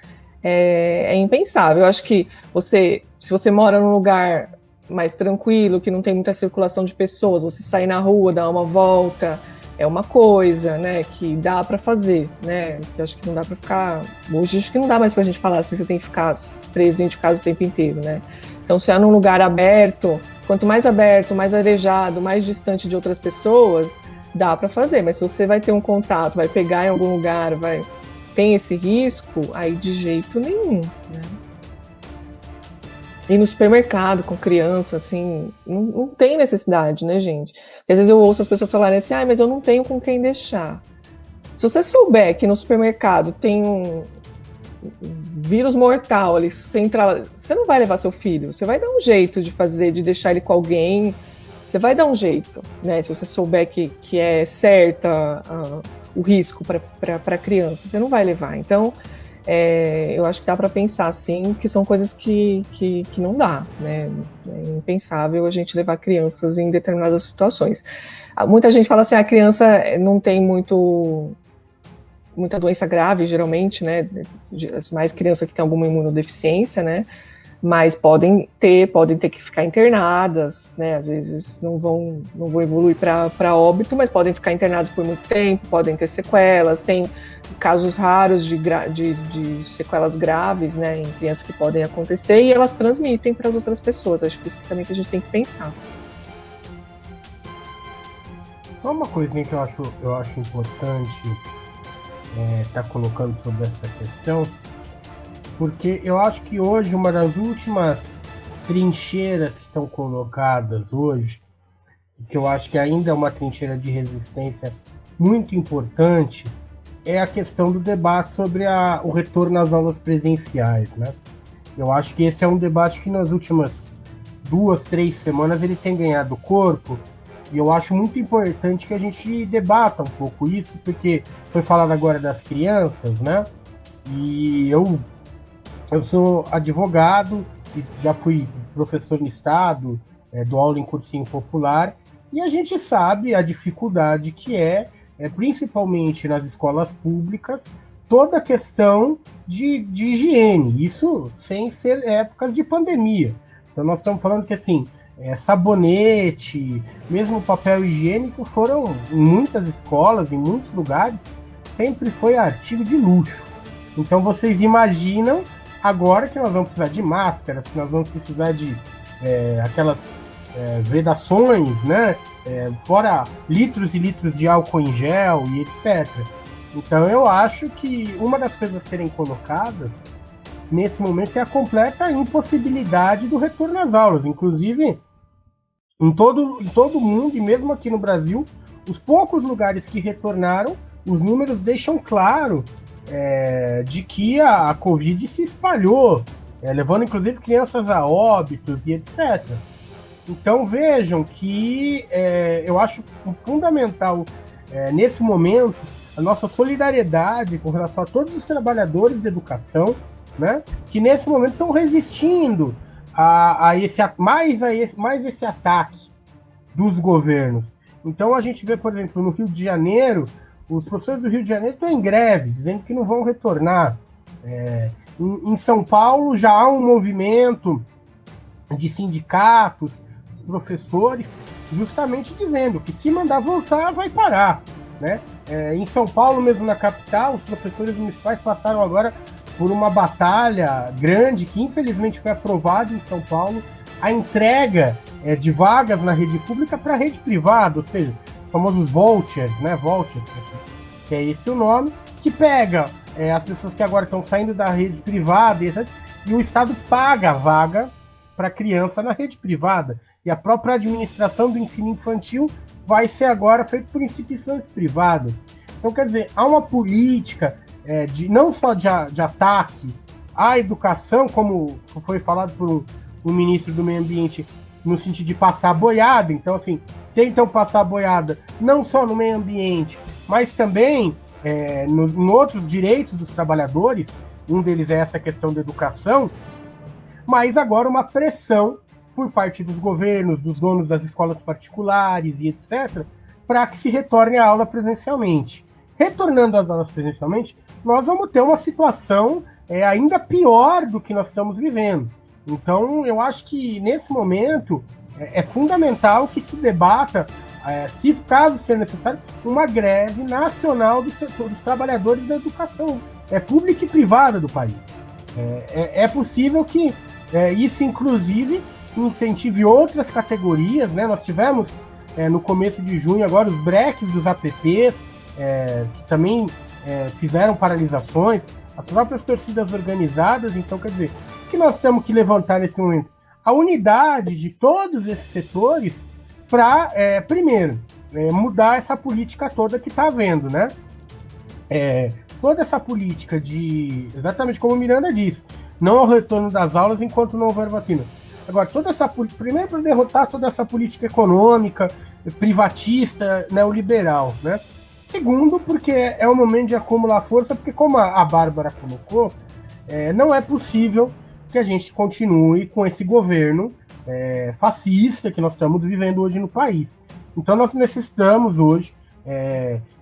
é impensável. Eu acho que se você mora num lugar mais tranquilo, que não tem muita circulação de pessoas, você sair na rua, dar uma volta, é uma coisa, né, que dá para fazer, né, que eu acho que não dá para ficar, hoje acho que não dá mais pra gente falar assim, você tem que ficar preso dentro de casa o tempo inteiro, né, então se é num lugar aberto, quanto mais aberto, mais arejado, mais distante de outras pessoas, dá para fazer, mas se você vai ter um contato, vai pegar em algum lugar, tem esse risco, aí de jeito nenhum, né. E no supermercado com criança, assim, não tem necessidade, né, gente? Porque às vezes eu ouço as pessoas falarem assim, mas eu não tenho com quem deixar. Se você souber que no supermercado tem um vírus mortal ali, você não vai levar seu filho, você vai dar um jeito de deixar ele com alguém, você vai dar um jeito, né? Se você souber que é certa o risco para a criança, você não vai levar. Então, eu acho que dá para pensar assim, que são coisas que não dá, né? É impensável a gente levar crianças em determinadas situações. Muita gente fala assim, a criança não tem muita doença grave, geralmente, né? Mais crianças que têm alguma imunodeficiência, né? Mas podem ter que ficar internadas, né? Às vezes não vão evoluir para óbito, mas podem ficar internados por muito tempo, podem ter sequelas, tem casos raros de sequelas graves, né, em crianças que podem acontecer e elas transmitem para as outras pessoas. Acho que isso também que a gente tem que pensar. Só uma coisinha que eu acho importante tá colocando sobre essa questão, porque eu acho que hoje uma das últimas trincheiras que estão colocadas hoje que eu acho que ainda é uma trincheira de resistência muito importante, é a questão do debate sobre o retorno às aulas presenciais, né? Eu acho que esse é um debate que nas últimas 2, 3 semanas ele tem ganhado corpo, e eu acho muito importante que a gente debata um pouco isso, porque foi falado agora das crianças, né? E eu sou advogado e já fui professor no estado, dou aula em cursinho popular, e a gente sabe a dificuldade que principalmente nas escolas públicas, toda a questão de higiene, isso sem ser épocas de pandemia. Então nós estamos falando que assim, sabonete, mesmo papel higiênico foram em muitas escolas, em muitos lugares, sempre foi artigo de luxo. Então vocês imaginam agora que nós vamos precisar de máscaras, que nós vamos precisar de aquelas vedações, né? Fora litros e litros de álcool em gel e etc. Então eu acho que uma das coisas a serem colocadas nesse momento é a completa impossibilidade do retorno às aulas. Inclusive, em todo mundo, e mesmo aqui no Brasil, os poucos lugares que retornaram, os números deixam claro de que a Covid se espalhou, levando inclusive crianças a óbitos e etc. Então vejam que eu acho fundamental, nesse momento, a nossa solidariedade com relação a todos os trabalhadores da educação, né, que nesse momento estão resistindo a esse ataque dos governos. Então a gente vê, por exemplo, no Rio de Janeiro, os professores do Rio de Janeiro estão em greve, dizendo que não vão retornar. Em São Paulo já há um movimento de sindicatos, de professores, justamente dizendo que se mandar voltar, vai parar, né? Em São Paulo, mesmo na capital, os professores municipais passaram agora por uma batalha grande, que infelizmente foi aprovada em São Paulo, a entrega de vagas na rede pública para a rede privada, ou seja, os famosos vouchers, né? Vouchers, que é esse o nome, que pega as pessoas que agora estão saindo da rede privada e o Estado paga a vaga para criança na rede privada. E a própria administração do ensino infantil vai ser agora feita por instituições privadas. Então, quer dizer, há uma política não só de ataque à educação, como foi falado por um ministro do Meio Ambiente, no sentido de passar a boiada. Então, assim, tentam passar a boiada não só no meio ambiente, mas também em outros direitos dos trabalhadores. Um deles é essa questão da educação, mas agora uma pressão por parte dos governos, dos donos das escolas particulares e etc., para que se retorne à aula presencialmente. Retornando às aulas presencialmente, nós vamos ter uma situação ainda pior do que nós estamos vivendo. Então, eu acho que, nesse momento, é fundamental que se debata, se caso ser necessário, uma greve nacional dos trabalhadores da educação pública e privada do país. É possível que isso, inclusive, incentive outras categorias, né? Nós tivemos, no começo de junho, agora os breques dos apps, que também fizeram paralisações, as próprias torcidas organizadas. Então, quer dizer, o que nós temos que levantar nesse momento? A unidade de todos esses setores para, primeiro, mudar essa política toda que está havendo, né? Toda essa política exatamente como o Miranda disse, não ao retorno das aulas enquanto não houver vacina. Agora, primeiro para derrotar toda essa política econômica, privatista, neoliberal, né? Segundo, porque é o momento de acumular força, porque como a Bárbara colocou, não é possível que a gente continue com esse governo fascista que nós estamos vivendo hoje no país. Então nós necessitamos hoje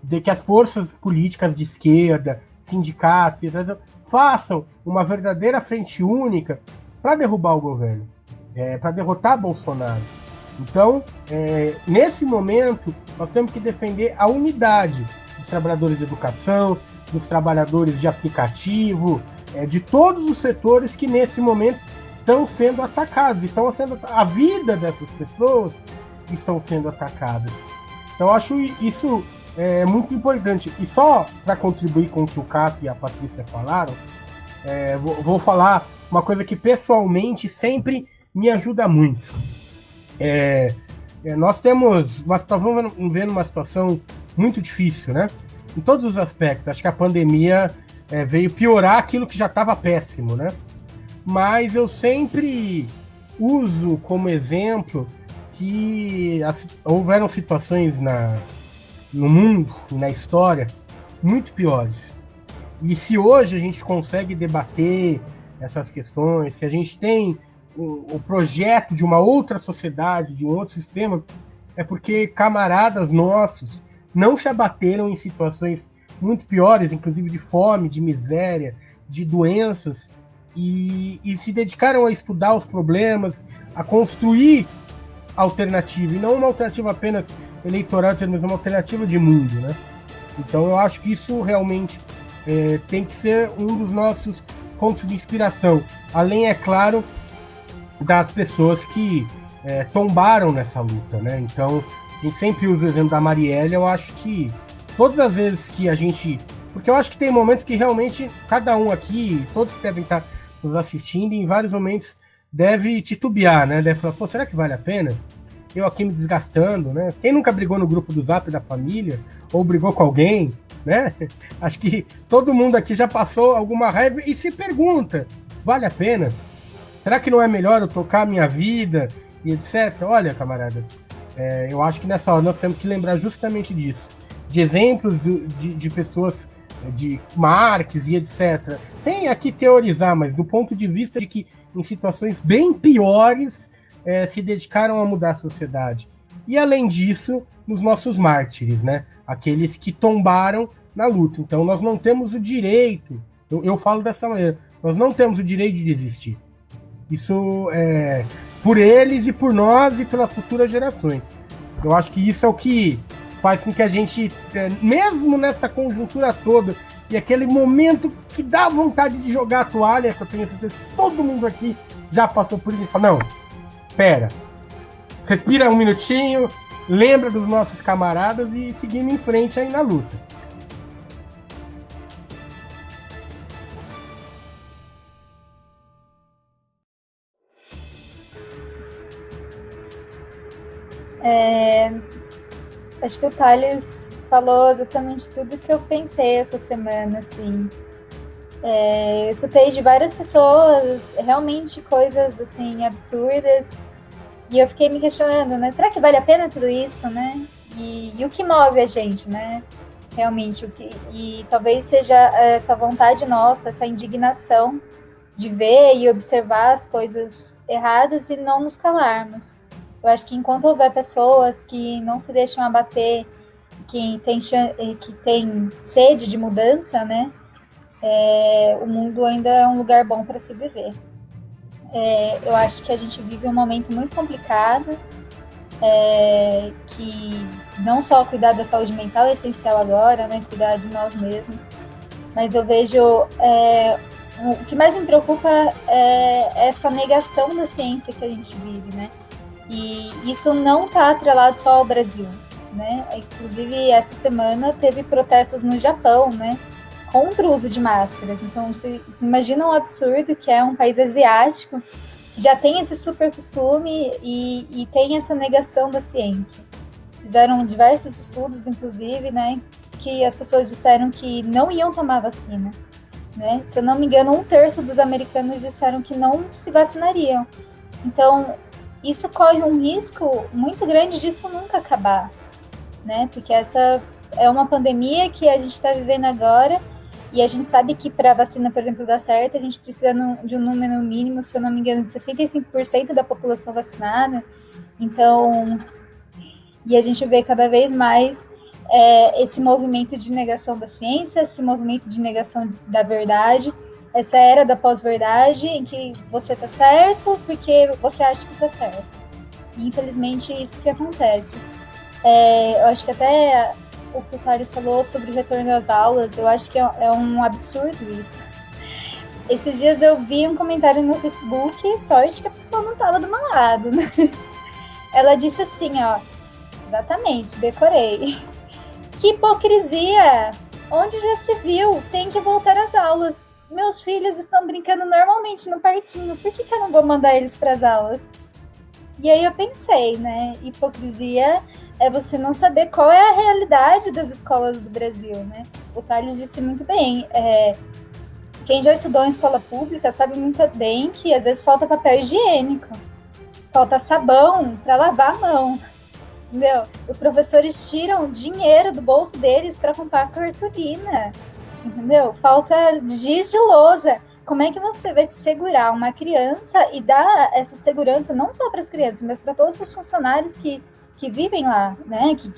de que as forças políticas de esquerda, sindicatos, etc., façam uma verdadeira frente única para derrubar o governo, para derrotar Bolsonaro. Então, nesse momento, nós temos que defender a unidade dos trabalhadores de educação, dos trabalhadores de aplicativo, de todos os setores que nesse momento estão sendo atacados. A vida dessas pessoas estão sendo atacadas. Então, eu acho isso muito importante. E só para contribuir com o que o Cássio e a Patrícia falaram, vou falar uma coisa que pessoalmente sempre me ajuda muito. nós estamos vivendo uma situação muito difícil, né? Em todos os aspectos. Acho que a pandemia veio piorar aquilo que já estava péssimo, né? Mas eu sempre uso como exemplo que houveram situações no mundo, na história, muito piores. E se hoje a gente consegue debater essas questões, se a gente tem o projeto de uma outra sociedade, de um outro sistema, é porque camaradas nossos não se abateram em situações muito piores, inclusive de fome, de miséria, de doenças, e se dedicaram a estudar os problemas, a construir alternativa, e não uma alternativa apenas eleitoral, mas uma alternativa de mundo, né? Então eu acho que isso realmente tem que ser um dos nossos fontes de inspiração, além, é claro, das pessoas que tombaram nessa luta, né? Então a gente sempre usa o exemplo da Marielle. Eu acho que todas as vezes que a gente... Porque eu acho que tem momentos que realmente cada um aqui, todos que devem estar nos assistindo, em vários momentos deve titubear, né? Deve falar, pô, será que vale a pena? Eu aqui me desgastando, né? Quem nunca brigou no grupo do Zap da família? Ou brigou com alguém, né? Acho que todo mundo aqui já passou alguma raiva e se pergunta, vale a pena? Será que não é melhor eu tocar a minha vida e etc? Olha, camaradas, eu acho que nessa hora nós temos que lembrar justamente disso. De exemplos de pessoas, de Marx e etc. Sem aqui teorizar, mas do ponto de vista de que em situações bem piores se dedicaram a mudar a sociedade. E além disso, nos nossos mártires, né? Aqueles que tombaram na luta. Então nós não temos o direito, eu falo dessa maneira, nós não temos o direito de desistir. Isso é por eles e por nós e pelas futuras gerações. Eu acho que isso é o que faz com que a gente, mesmo nessa conjuntura toda, e aquele momento que dá vontade de jogar a toalha, que eu tenho certeza que todo mundo aqui já passou por isso e fala, não, pera, respira um minutinho, lembra dos nossos camaradas e seguimos em frente aí na luta. Acho que o Thales falou exatamente tudo que eu pensei essa semana, assim. Eu escutei de várias pessoas realmente coisas, assim, absurdas, e eu fiquei me questionando, né? Será que vale a pena tudo isso, né? E o que move a gente, né? Realmente, e talvez seja essa vontade nossa, essa indignação de ver e observar as coisas erradas e não nos calarmos. Eu acho que enquanto houver pessoas que não se deixam abater, que tem sede de mudança, né, o mundo ainda é um lugar bom para se viver. Eu acho que a gente vive um momento muito complicado, que não só cuidar da saúde mental é essencial agora, né, cuidar de nós mesmos, mas eu vejo... o que mais me preocupa é essa negação da ciência que a gente vive, né? E isso não está atrelado só ao Brasil, né? Inclusive, essa semana teve protestos no Japão, né? Contra o uso de máscaras. Então, você imagina um absurdo que é um país asiático que já tem esse super costume e tem essa negação da ciência. Fizeram diversos estudos, inclusive, né? Que as pessoas disseram que não iam tomar vacina, né? Se eu não me engano, 1/3 dos americanos disseram que não se vacinariam. Então, isso corre um risco muito grande disso nunca acabar, né? Porque essa é uma pandemia que a gente está vivendo agora e a gente sabe que para a vacina, por exemplo, dar certo, a gente precisa de um número mínimo, se eu não me engano, de 65% da população vacinada. Então, e a gente vê cada vez mais esse movimento de negação da ciência, esse movimento de negação da verdade, essa era da pós-verdade, em que você tá certo porque você acha que tá certo. E, infelizmente, isso que acontece. Eu acho que até o que o Thales falou sobre o retorno às aulas, eu acho que é um absurdo isso. Esses dias eu vi um comentário no Facebook, sorte que a pessoa não tava do meu lado, né? Ela disse assim, ó, exatamente, decorei. Que hipocrisia! Onde já se viu? Tem que voltar às aulas. Meus filhos estão brincando normalmente no parquinho. Por que eu não vou mandar eles para as aulas? E aí eu pensei, né, hipocrisia é você não saber qual é a realidade das escolas do Brasil, né? O Thales disse muito bem, quem já estudou em escola pública sabe muito bem que às vezes falta papel higiênico, falta sabão para lavar a mão, entendeu? Os professores tiram dinheiro do bolso deles para comprar cartolina, entendeu? Falta giz de lousa. Como é que você vai segurar uma criança e dar essa segurança não só para as crianças, mas para todos os funcionários que vivem lá, né? Que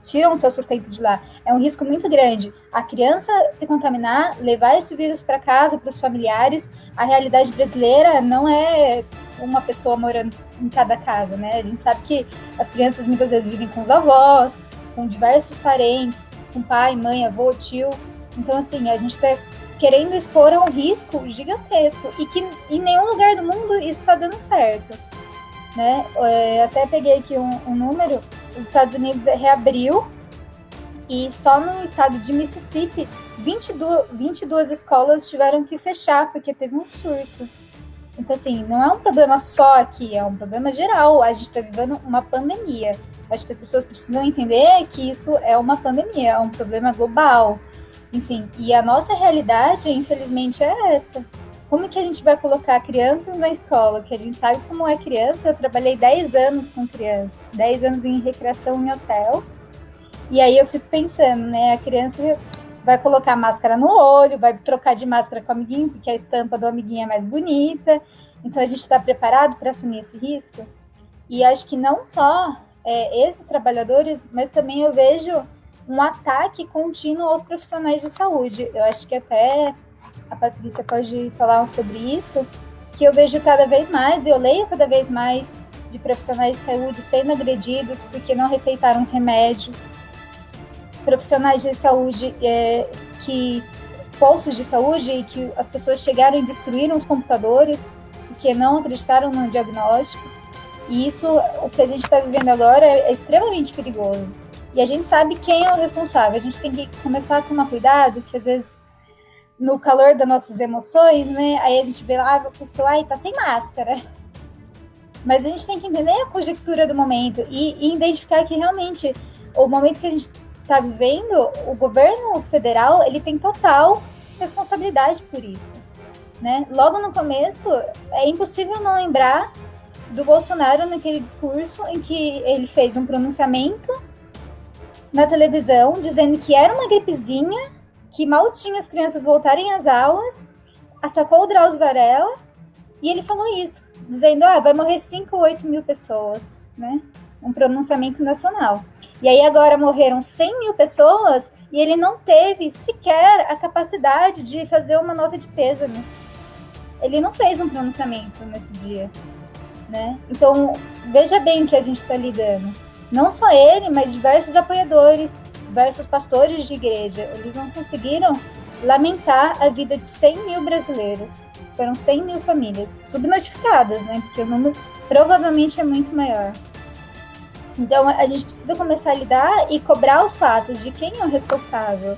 tiram o seu sustento de lá? É um risco muito grande. A criança se contaminar, levar esse vírus para casa, para os familiares. A realidade brasileira não é uma pessoa morando em cada casa, né? A gente sabe que as crianças muitas vezes vivem com os avós, com diversos parentes, com pai, mãe, avô, tio. Então, assim, a gente está querendo expor a um risco gigantesco e que em nenhum lugar do mundo isso está dando certo, né? Até peguei aqui um número, os Estados Unidos reabriu e só no estado de Mississippi 22 escolas tiveram que fechar porque teve um surto. Então, assim, não é um problema só aqui, é um problema geral. A gente está vivendo uma pandemia. Acho que as pessoas precisam entender que isso é uma pandemia, é um problema global. Enfim, e a nossa realidade, infelizmente, é essa. Como que a gente vai colocar crianças na escola? Que a gente sabe como é criança. Eu trabalhei 10 anos com criança, 10 anos em recreação em hotel. E aí eu fico pensando, né? A criança vai colocar máscara no olho, vai trocar de máscara com o amiguinho, porque a estampa do amiguinho é mais bonita. Então a gente está preparado para assumir esse risco? E acho que não só esses trabalhadores, mas também eu vejo um ataque contínuo aos profissionais de saúde. Eu acho que até a Patrícia pode falar sobre isso, que eu vejo cada vez mais, e eu leio cada vez mais de profissionais de saúde sendo agredidos porque não receitaram remédios, profissionais de saúde postos de saúde e que as pessoas chegaram e destruíram os computadores porque não acreditaram no diagnóstico. E isso, o que a gente está vivendo agora é extremamente perigoso. E a gente sabe quem é o responsável. A gente tem que começar a tomar cuidado, que às vezes, no calor das nossas emoções, né? Aí a gente vê lá, a pessoa, tá sem máscara. Mas a gente tem que entender a conjectura do momento e identificar que realmente o momento que a gente está vivendo, o governo federal, ele tem total responsabilidade por isso, né? Logo no começo, é impossível não lembrar do Bolsonaro naquele discurso em que ele fez um pronunciamento na televisão, dizendo que era uma gripezinha, que mal tinha as crianças voltarem às aulas, atacou o Drauzio Varela, e ele falou isso, dizendo, vai morrer 5 ou 8 mil pessoas, né? Um pronunciamento nacional. E aí agora morreram 100 mil pessoas, e ele não teve sequer a capacidade de fazer uma nota de pêsames. Ele não fez um pronunciamento nesse dia, né? Então, veja bem o que a gente está lidando. Não só ele, mas diversos apoiadores, diversos pastores de igreja, eles não conseguiram lamentar a vida de 100 mil brasileiros. Foram 100 mil famílias subnotificadas, né? Porque o número provavelmente é muito maior. Então, a gente precisa começar a lidar e cobrar os fatos de quem é o responsável.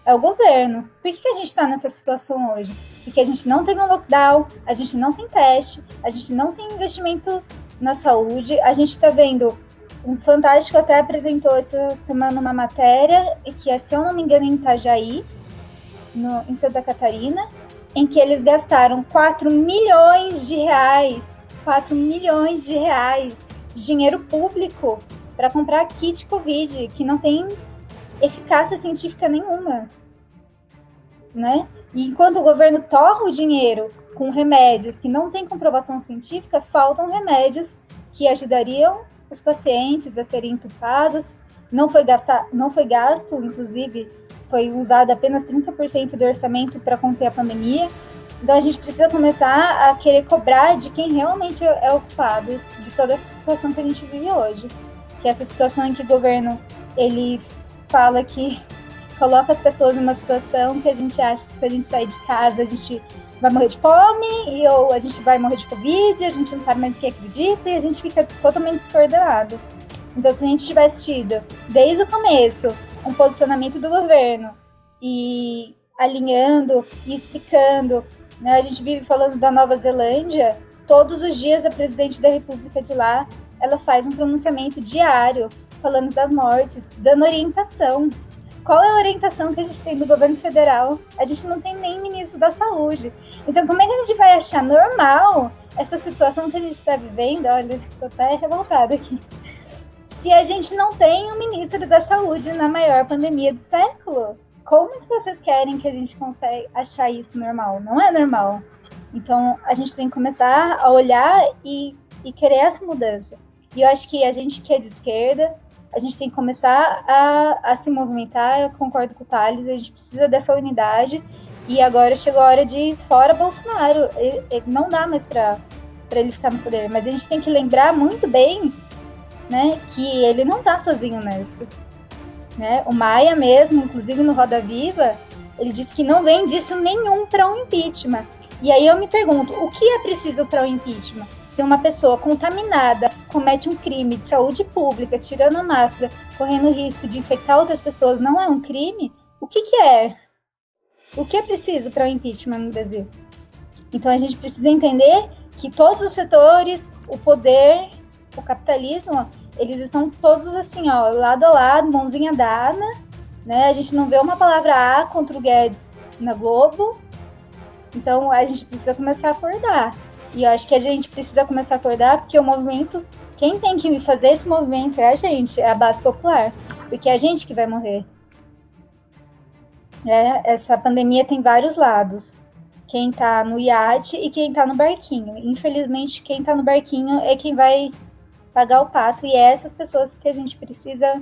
É o governo. Por que a gente está nessa situação hoje? Porque a gente não teve um lockdown, a gente não tem teste, a gente não tem investimentos na saúde, a gente está vendo. O Fantástico até apresentou essa semana uma matéria, que se eu não me engano em Itajaí, em Santa Catarina, em que eles gastaram 4 milhões de reais de dinheiro público para comprar kit Covid, que não tem eficácia científica nenhuma, né? E enquanto o governo torra o dinheiro com remédios que não têm comprovação científica, faltam remédios que ajudariam os pacientes a serem entupados. Não foi gasto, inclusive foi usado apenas 30% do orçamento para conter a pandemia. Então a gente precisa começar a querer cobrar de quem realmente é o culpado de toda essa situação que a gente vive hoje. Que é essa situação em que o governo, ele fala que coloca as pessoas numa situação que a gente acha que se a gente sair de casa, a gente vai morrer de fome, ou a gente vai morrer de Covid, a gente não sabe mais quem acredita, e a gente fica totalmente descoordenado. Então, se a gente tivesse tido, desde o começo, um posicionamento do governo, e alinhando, e explicando, né, a gente vive falando da Nova Zelândia, todos os dias a presidente da República de lá, ela faz um pronunciamento diário, falando das mortes, dando orientação. Qual é a orientação que a gente tem do governo federal? A gente não tem nem ministro da saúde. Então, como é que a gente vai achar normal essa situação que a gente está vivendo? Olha, estou até revoltada aqui. Se a gente não tem um ministro da saúde na maior pandemia do século, como que vocês querem que a gente consiga achar isso normal? Não é normal. Então, a gente tem que começar a olhar e querer essa mudança. E eu acho que a gente que é de esquerda, a gente tem que começar a se movimentar. Eu concordo com o Thales, a gente precisa dessa unidade. E agora chegou a hora de fora Bolsonaro. Ele não dá mais para ele ficar no poder. Mas a gente tem que lembrar muito bem, né, que ele não está sozinho nessa. Né? O Maia mesmo, inclusive no Roda Viva, ele disse que não vem disso nenhum para um impeachment. E aí eu me pergunto, o que é preciso para o impeachment? Se uma pessoa contaminada comete um crime de saúde pública, tirando a máscara, correndo risco de infectar outras pessoas, não é um crime? O que é? O que é preciso para o impeachment no Brasil? Então a gente precisa entender que todos os setores, o poder, o capitalismo, eles estão todos assim, ó, lado a lado, mãozinha dada, né? A gente não vê uma palavra A contra o Guedes na Globo. Então a gente precisa começar a acordar. E eu acho que a gente precisa começar a acordar porque o movimento, quem tem que fazer esse movimento é a gente, é a base popular. Porque é a gente que vai morrer. Essa pandemia tem vários lados. Quem tá no iate e quem tá no barquinho. Infelizmente, quem tá no barquinho é quem vai pagar o pato. E é essas pessoas que a gente precisa...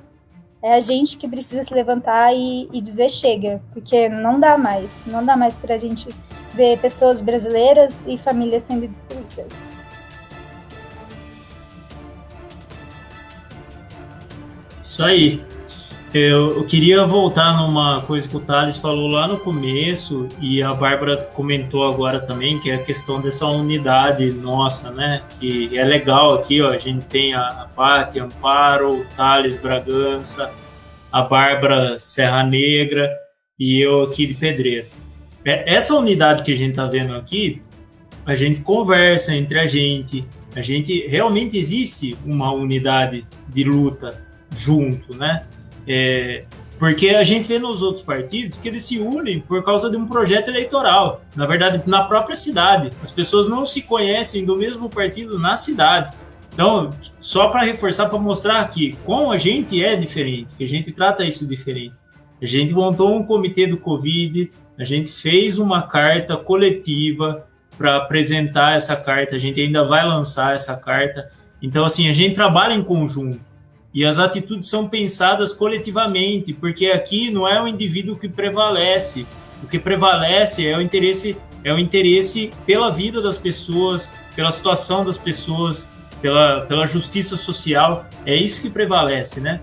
É a gente que precisa se levantar e dizer chega. Porque não dá mais. Não dá mais pra gente ver pessoas brasileiras e famílias sendo destruídas. Isso aí. Eu queria voltar numa coisa que o Thales falou lá no começo e a Bárbara comentou agora também, que é a questão dessa unidade nossa, né? Que é legal aqui, ó, a gente tem a Paty, Amparo, o Thales Bragança, a Bárbara Serra Negra e eu aqui de Pedreira. Essa unidade que a gente tá vendo aqui, a gente conversa entre a gente realmente existe uma unidade de luta junto, né? Porque a gente vê nos outros partidos que eles se unem por causa de um projeto eleitoral. Na verdade, na própria cidade. As pessoas não se conhecem do mesmo partido na cidade. Então, só para reforçar, para mostrar que com a gente é diferente, que a gente trata isso diferente. A gente montou um comitê do Covid, a gente fez uma carta coletiva para apresentar essa carta, a gente ainda vai lançar essa carta. Então, assim, a gente trabalha em conjunto. E as atitudes são pensadas coletivamente, porque aqui não é o indivíduo que prevalece. O que prevalece é o interesse pela vida das pessoas, pela situação das pessoas, pela justiça social. É isso que prevalece, né?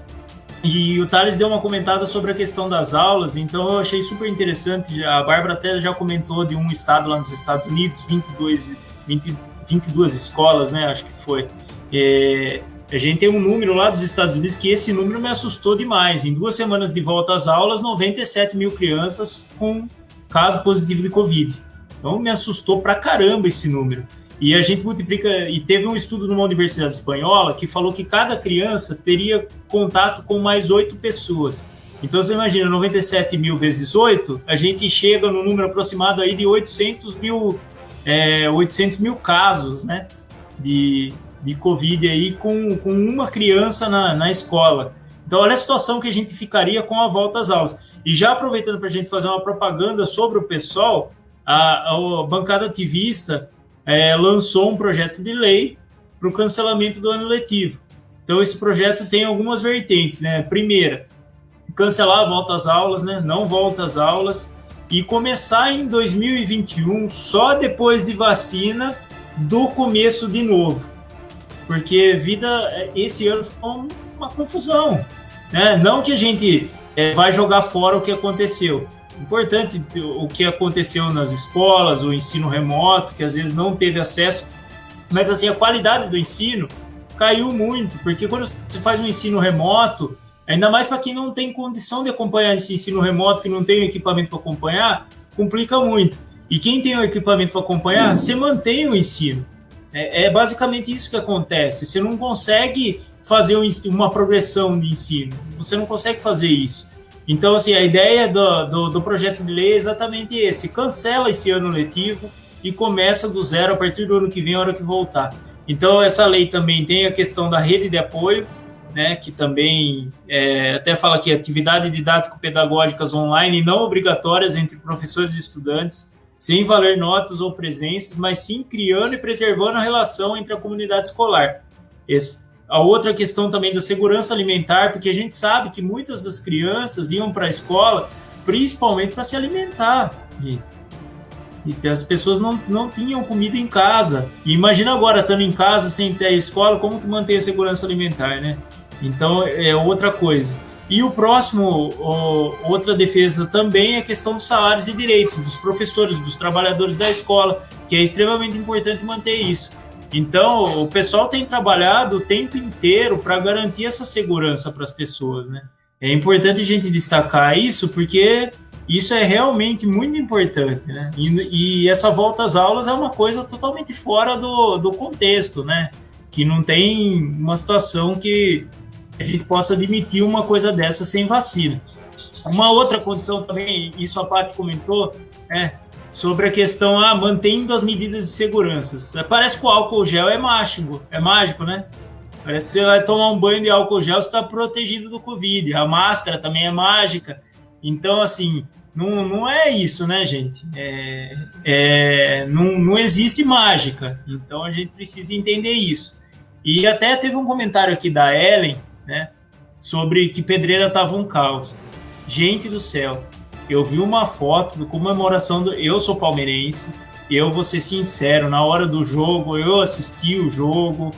E o Thales deu uma comentada sobre a questão das aulas, então eu achei super interessante. A Bárbara até já comentou de um estado lá nos Estados Unidos, 22 escolas, né? Acho que foi. A gente tem um número lá dos Estados Unidos que esse número me assustou demais. Em 2 semanas de volta às aulas, 97 mil crianças com caso positivo de Covid. Então me assustou pra caramba esse número. E a gente multiplica, e teve um estudo numa universidade espanhola que falou que cada criança teria contato com mais 8 pessoas. Então você imagina, 97 mil vezes 8, a gente chega no número aproximado aí de 800 mil casos, né, de Covid aí com uma criança na escola. Então olha a situação que a gente ficaria com a volta às aulas. E já aproveitando para a gente fazer uma propaganda sobre o PSOL, a bancada ativista lançou um projeto de lei para o cancelamento do ano letivo. Então esse projeto tem algumas vertentes, né? Primeira, cancelar a volta às aulas, né? Não volta às aulas, e começar em 2021 só depois de vacina do começo de novo. Porque esse ano foi uma confusão, né? Não que a gente vai jogar fora o que aconteceu. Importante o que aconteceu nas escolas, o ensino remoto, que às vezes não teve acesso, mas assim, a qualidade do ensino caiu muito, porque quando você faz um ensino remoto, ainda mais para quem não tem condição de acompanhar esse ensino remoto, que não tem o equipamento para acompanhar, complica muito. E quem tem o equipamento para acompanhar, você mantém o ensino. É basicamente isso que acontece. Você não consegue fazer uma progressão de ensino. Você não consegue fazer isso. Então, assim, a ideia do projeto de lei é exatamente esse. Cancela esse ano letivo e começa do zero a partir do ano que vem, a hora que voltar. Então, essa lei também tem a questão da rede de apoio, né, que também até fala que atividades didático-pedagógicas online não obrigatórias entre professores e estudantes, sem valer notas ou presenças, mas sim criando e preservando a relação entre a comunidade escolar. A outra questão também da segurança alimentar, porque a gente sabe que muitas das crianças iam para a escola principalmente para se alimentar, gente. E as pessoas não tinham comida em casa. E imagina agora, estando em casa, sem ter a escola, como que mantém a segurança alimentar, né? Então, é outra coisa. E o próximo, outra defesa também é a questão dos salários e direitos dos professores, dos trabalhadores da escola, que é extremamente importante manter isso. Então, o pessoal tem trabalhado o tempo inteiro para garantir essa segurança para as pessoas, né? É importante a gente destacar isso, porque isso é realmente muito importante, né? E essa volta às aulas é uma coisa totalmente fora do contexto, né? Que não tem uma situação que a gente possa admitir uma coisa dessa sem vacina. Uma outra condição também, isso a Paty comentou, sobre a questão, mantendo as medidas de segurança. Parece que o álcool gel é mágico, né? Parece que você vai tomar um banho de álcool gel, você está protegido do Covid. A máscara também é mágica. Então, assim, não é isso, né, gente? Não existe mágica. Então, a gente precisa entender isso. E até teve um comentário aqui da Ellen, né, sobre que Pedreira estava um caos. Gente do céu, eu vi uma foto da comemoração eu sou palmeirense, eu vou ser sincero, na hora do jogo, eu assisti o jogo,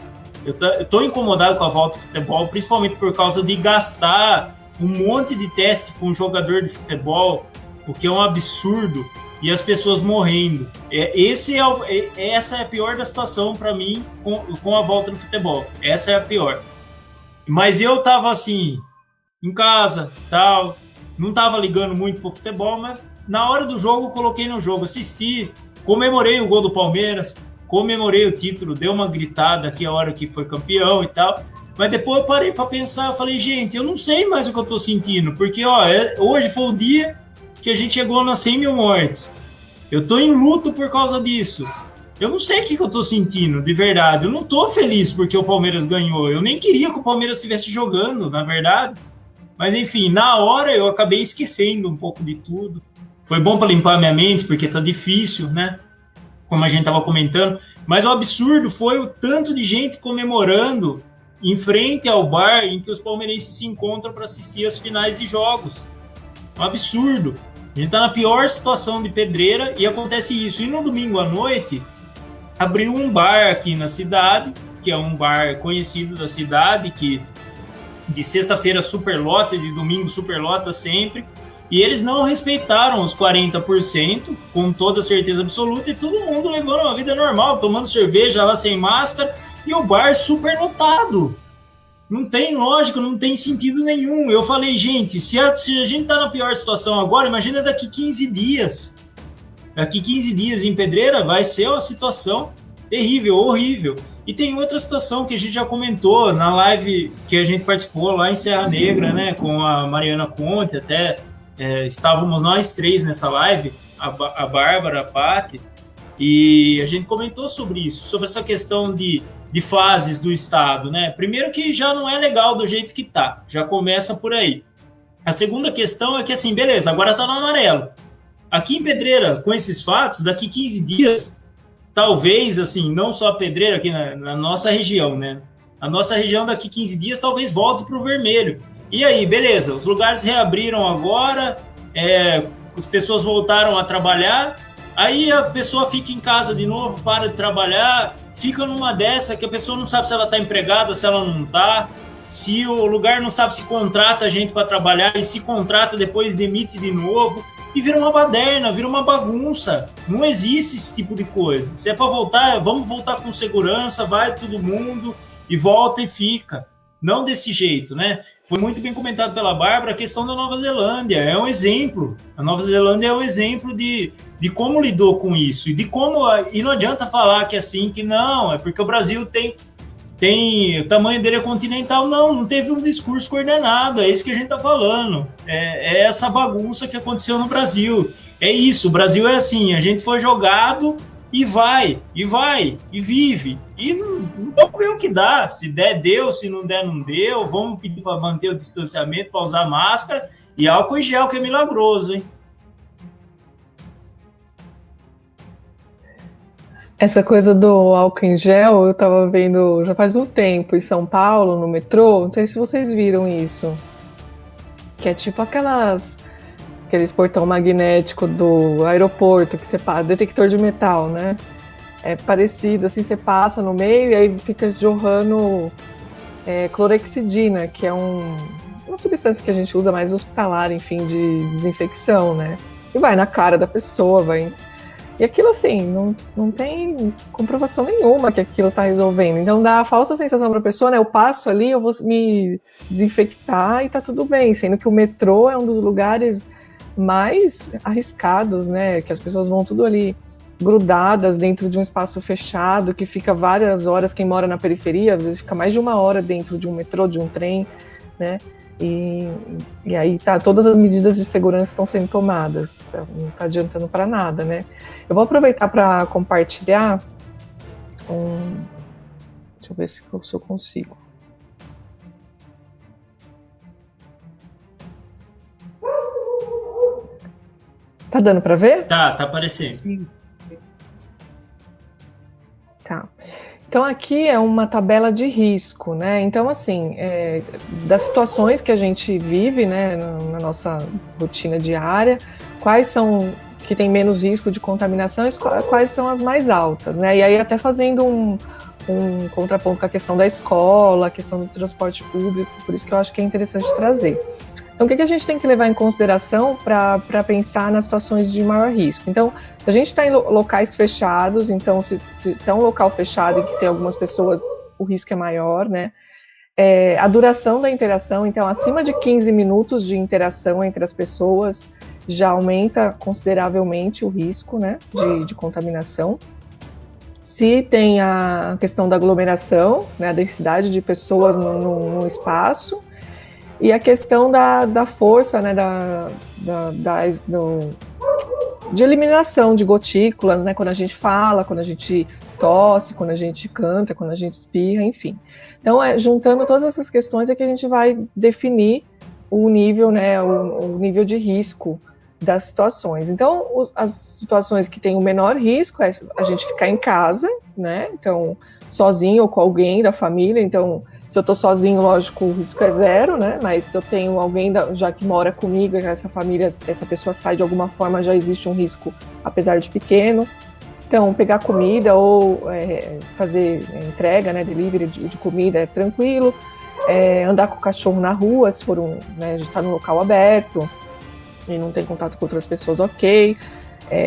eu tô incomodado com a volta do futebol, principalmente por causa de gastar um monte de teste com um jogador de futebol, o que é um absurdo, e as pessoas morrendo. Essa é a pior da situação para mim com a volta do futebol. Essa é a pior. Mas eu tava assim, em casa, tal, não tava ligando muito pro futebol, mas na hora do jogo eu coloquei no jogo, assisti, comemorei o gol do Palmeiras, comemorei o título, dei uma gritada aqui a hora que foi campeão e tal, mas depois eu parei para pensar, falei, gente, eu não sei mais o que eu tô sentindo, porque hoje foi o dia que a gente chegou nas 100 mil mortes, eu tô em luto por causa disso. Eu não sei o que eu tô sentindo, de verdade. Eu não tô feliz porque o Palmeiras ganhou. Eu nem queria que o Palmeiras estivesse jogando, na verdade. Mas, enfim, na hora eu acabei esquecendo um pouco de tudo. Foi bom para limpar a minha mente, porque tá difícil, né? Como a gente tava comentando. Mas o absurdo foi o tanto de gente comemorando em frente ao bar em que os palmeirenses se encontram para assistir as finais de jogos. Um absurdo. A gente tá na pior situação de Pedreira e acontece isso. E no domingo à noite abriu um bar aqui na cidade, que é um bar conhecido da cidade, que de sexta-feira superlota, de domingo superlota sempre, e eles não respeitaram os 40%, com toda certeza absoluta, e todo mundo levando uma vida normal, tomando cerveja lá sem máscara, e o bar superlotado. Não tem lógica, não tem sentido nenhum. Eu falei, gente, se a gente tá na pior situação agora, imagina daqui 15 dias. Daqui 15 dias em Pedreira vai ser uma situação terrível, horrível. E tem outra situação que a gente já comentou na live que a gente participou lá em Serra Negra, né, com a Mariana Conte, até estávamos nós três nessa live, a Bárbara, a Paty, e a gente comentou sobre isso, sobre essa questão de fases do Estado, né? Primeiro que já não é legal do jeito que tá, já começa por aí. A segunda questão é que, assim, beleza, agora tá no amarelo. Aqui em Pedreira, com esses fatos, daqui 15 dias, talvez, assim, não só a Pedreira, aqui na nossa região, né? A nossa região daqui 15 dias talvez volte para o vermelho. E aí, beleza, os lugares reabriram agora, as pessoas voltaram a trabalhar, aí a pessoa fica em casa de novo, para de trabalhar, fica numa dessa que a pessoa não sabe se ela está empregada, se ela não está, se o lugar não sabe se contrata gente para trabalhar, e se contrata depois demite de novo, e vira uma baderna, vira uma bagunça. Não existe esse tipo de coisa. Se é para voltar, vamos voltar com segurança, vai todo mundo e volta e fica. Não desse jeito, né? foi muito bem comentado pela Bárbara a questão da Nova Zelândia. É um exemplo. A Nova Zelândia é um exemplo de como lidou com isso. E de como. E não adianta falar que assim, que não, é porque o Brasil tem o tamanho dele é continental. Não teve um discurso coordenado. É isso que a gente está falando. É essa bagunça que aconteceu no Brasil. É isso. O Brasil é assim. A gente foi jogado e vai, e vive. E não vamos ver o que dá. Se der, deu. Se não der, não deu. Vamos pedir para manter o distanciamento, para usar máscara e álcool em gel, que é milagroso, hein? Essa coisa do álcool em gel, eu tava vendo já faz um tempo em São Paulo, no metrô, não sei se vocês viram isso, que é tipo aqueles portão magnético do aeroporto, que você passa, detector de metal, né? É parecido, assim, você passa no meio e aí fica jorrando clorexidina, que é uma substância que a gente usa mais hospitalar, enfim, de desinfecção, né? E vai na cara da pessoa, vai... E aquilo, assim, não tem comprovação nenhuma que aquilo está resolvendo. Então dá a falsa sensação para a pessoa, né? Eu passo ali, eu vou me desinfectar e tá tudo bem. Sendo que o metrô é um dos lugares mais arriscados, né? Que as pessoas vão tudo ali grudadas dentro de um espaço fechado, que fica várias horas. Quem mora na periferia, às vezes fica mais de 1 hora dentro de um metrô, de um trem, né? E aí todas as medidas de segurança estão sendo tomadas, não está adiantando para nada, né? Eu vou aproveitar para compartilhar deixa eu ver se eu consigo. Tá dando para ver? Tá aparecendo. Tá. Então, aqui é uma tabela de risco, né? Então, assim, das situações que a gente vive, né, na nossa rotina diária, quais são que tem menos risco de contaminação e quais são as mais altas, né? E aí, até fazendo um contraponto com a questão da escola, a questão do transporte público, por isso que eu acho que é interessante trazer. Então, o que a gente tem que levar em consideração para pensar nas situações de maior risco? Então, se a gente está em locais fechados, então, se é um local fechado e que tem algumas pessoas, o risco é maior, né? A duração da interação, então, acima de 15 minutos de interação entre as pessoas já aumenta consideravelmente o risco, né, de contaminação. Se tem a questão da aglomeração, né, a densidade de pessoas no espaço, e a questão da força, né, de eliminação de gotículas, né, quando a gente fala, quando a gente tosse, quando a gente canta, quando a gente espirra, enfim. Então, juntando todas essas questões é que a gente vai definir o nível, né, o nível de risco das situações. Então, as situações que têm o menor risco é a gente ficar em casa, né, então, sozinho ou com alguém da família. Então, se eu estou sozinho, lógico, o risco é 0, né? Mas se eu tenho alguém já que mora comigo, essa família, essa pessoa sai de alguma forma, já existe um risco, apesar de pequeno. Então, pegar comida ou fazer entrega, né, delivery de comida é tranquilo. Andar com o cachorro na rua, se for né, a gente está num local aberto e não tem contato com outras pessoas, ok.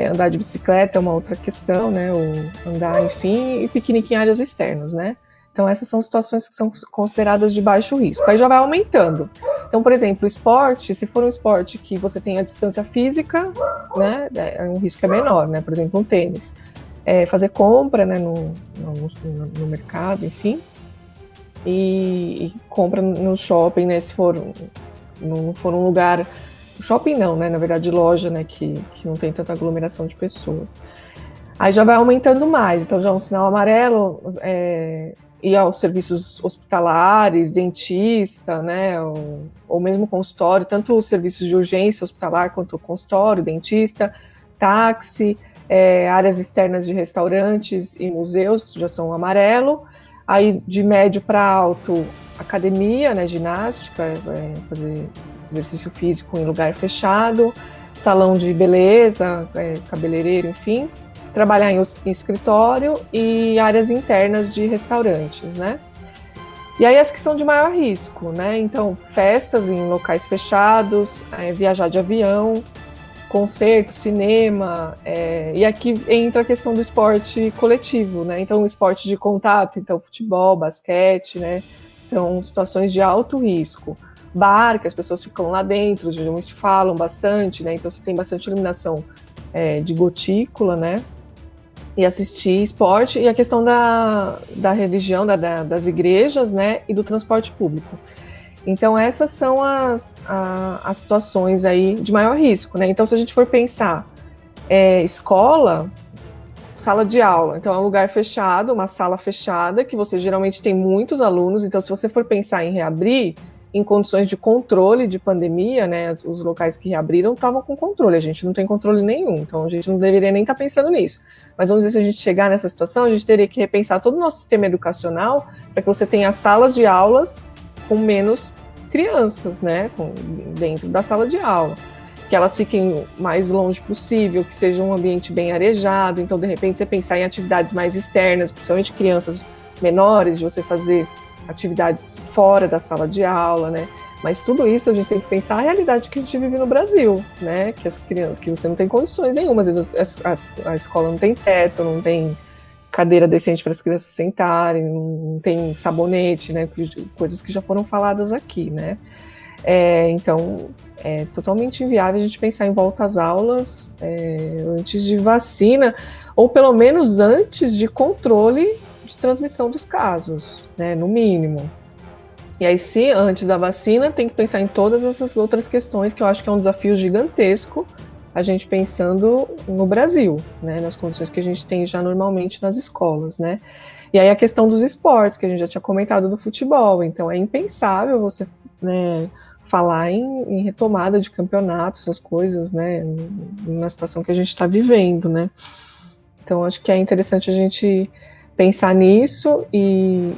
Andar de bicicleta é uma outra questão, né? Ou andar, enfim, e piquenique em áreas externas, né? Então, essas são situações que são consideradas de baixo risco. Aí já vai aumentando. Então, por exemplo, o esporte, se for um esporte que você tem a distância física, né, o risco é menor, né? Por exemplo, um tênis. Fazer compra, né, no mercado, enfim. E compra no shopping, né, se não for um lugar... Shopping não, né, na verdade, loja, né, que não tem tanta aglomeração de pessoas. Aí já vai aumentando mais. Então, já um sinal amarelo... e aos serviços hospitalares, dentista, né, ou mesmo consultório, tanto os serviços de urgência hospitalar quanto o consultório, dentista, táxi, áreas externas de restaurantes e museus já são amarelo. Aí de médio para alto, academia, né, ginástica, fazer exercício físico em lugar fechado, salão de beleza, cabeleireiro, enfim. Trabalhar em escritório e áreas internas de restaurantes, né? E aí as que são de maior risco, né? Então, festas em locais fechados, viajar de avião, concerto, cinema, e aqui entra a questão do esporte coletivo, né? Então, o esporte de contato, então futebol, basquete, né? São situações de alto risco. bar, que as pessoas ficam lá dentro, geralmente falam bastante, né? Então você tem bastante iluminação de gotícula, né? E assistir esporte, e a questão da religião, das igrejas, né? E do transporte público. Então essas são as situações aí de maior risco, né? Então se a gente for pensar escola, sala de aula, então é um lugar fechado, uma sala fechada, que você geralmente tem muitos alunos, então se você for pensar em reabrir, em condições de controle de pandemia, né, os locais que reabriram estavam com controle, a gente não tem controle nenhum, então a gente não deveria nem estar pensando nisso. Mas vamos dizer, se a gente chegar nessa situação, a gente teria que repensar todo o nosso sistema educacional para que você tenha salas de aulas com menos crianças, né, dentro da sala de aula. Que elas fiquem mais longe possível, que seja um ambiente bem arejado, então de repente você pensar em atividades mais externas, principalmente crianças menores, de você fazer atividades fora da sala de aula, né? Mas tudo isso a gente tem que pensar a realidade que a gente vive no Brasil, né? Que as crianças, que você não tem condições nenhuma, às vezes a escola não tem teto, não tem cadeira decente para as crianças sentarem, não tem sabonete, né? Coisas que já foram faladas aqui, né? Então, é totalmente inviável a gente pensar em volta às aulas antes de vacina, ou pelo menos antes de controle de transmissão dos casos, né, no mínimo. E aí, se antes da vacina, tem que pensar em todas essas outras questões, que eu acho que é um desafio gigantesco, a gente pensando no Brasil, né, nas condições que a gente tem já normalmente nas escolas, né. E aí a questão dos esportes, que a gente já tinha comentado do futebol, então é impensável você, né, falar em retomada de campeonato, essas coisas, né, na situação que a gente está vivendo, né. Então acho que é interessante a gente pensar nisso e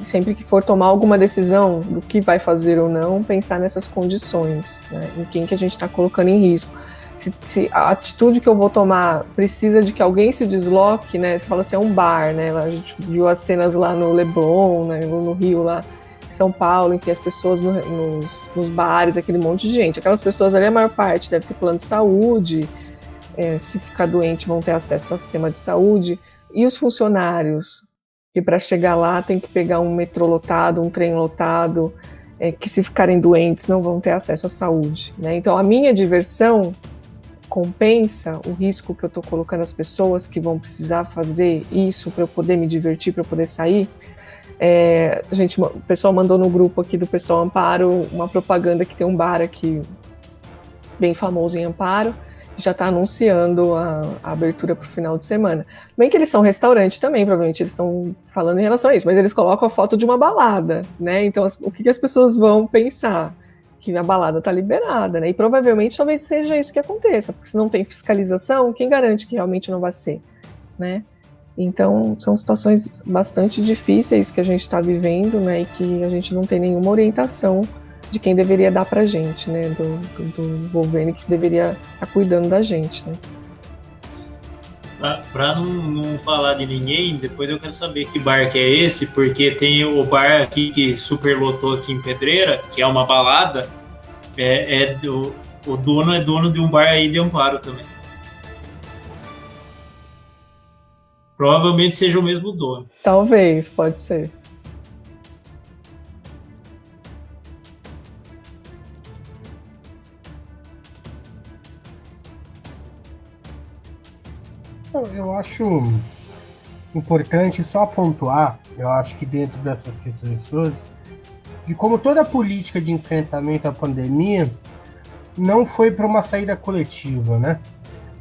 sempre que for tomar alguma decisão do que vai fazer ou não, pensar nessas condições, né, em quem que a gente está colocando em risco. Se a atitude que eu vou tomar precisa de que alguém se desloque, né, você fala assim, é um bar, né, a gente viu as cenas lá no Leblon, né, no Rio, lá em São Paulo, enfim, as pessoas nos bares, aquele monte de gente, aquelas pessoas ali, a maior parte deve ter plano de saúde, se ficar doente vão ter acesso ao sistema de saúde, e os funcionários, que para chegar lá tem que pegar um metrô lotado, um trem lotado, que se ficarem doentes não vão ter acesso à saúde, né? Então a minha diversão compensa o risco que eu estou colocando as pessoas que vão precisar fazer isso para eu poder me divertir, para eu poder sair. O pessoal mandou no grupo aqui do Pessoal Amparo uma propaganda que tem um bar aqui bem famoso em Amparo, já está anunciando a abertura para o final de semana. Bem que eles são restaurante também, provavelmente eles estão falando em relação a isso, mas eles colocam a foto de uma balada, né? Então o que as pessoas vão pensar? Que a balada está liberada, né? E provavelmente talvez seja isso que aconteça, porque se não tem fiscalização, quem garante que realmente não vai ser, né? Então são situações bastante difíceis que a gente está vivendo, né? E que a gente não tem nenhuma orientação de quem deveria dar pra gente, né, do governo que deveria estar cuidando da gente, né. Pra não falar de ninguém, depois eu quero saber que bar que é esse, porque tem o bar aqui que superlotou aqui em Pedreira, que é uma balada, o dono é dono de um bar aí de Amparo também. Provavelmente seja o mesmo dono. Talvez, pode ser. Eu acho importante só pontuar, eu acho que dentro dessas questões todas, de como toda a política de enfrentamento à pandemia não foi para uma saída coletiva, né?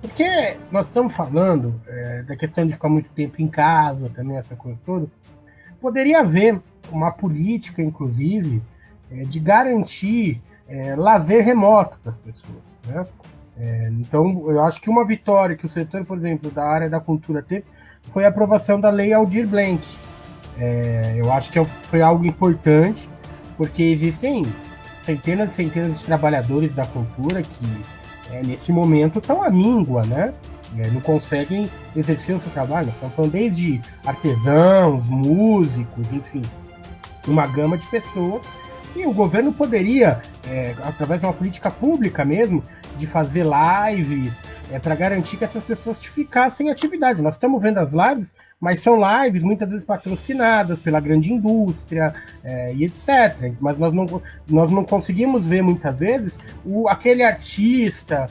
Porque nós estamos falando da questão de ficar muito tempo em casa, também essa coisa toda. Poderia haver uma política, inclusive, de garantir lazer remoto para as pessoas, né? Então, eu acho que uma vitória que o setor, por exemplo, da área da cultura teve foi a aprovação da Lei Aldir Blanc. Eu acho que foi algo importante, porque existem centenas e centenas de trabalhadores da cultura que, nesse momento, estão à míngua, né? Não conseguem exercer o seu trabalho. Estão falando desde artesãos, músicos, enfim, uma gama de pessoas. E o governo poderia, através de uma política pública mesmo, de fazer lives, para garantir que essas pessoas ficassem em atividade. Nós estamos vendo as lives, mas são lives muitas vezes patrocinadas pela grande indústria e etc. Mas nós não conseguimos ver muitas vezes aquele artista,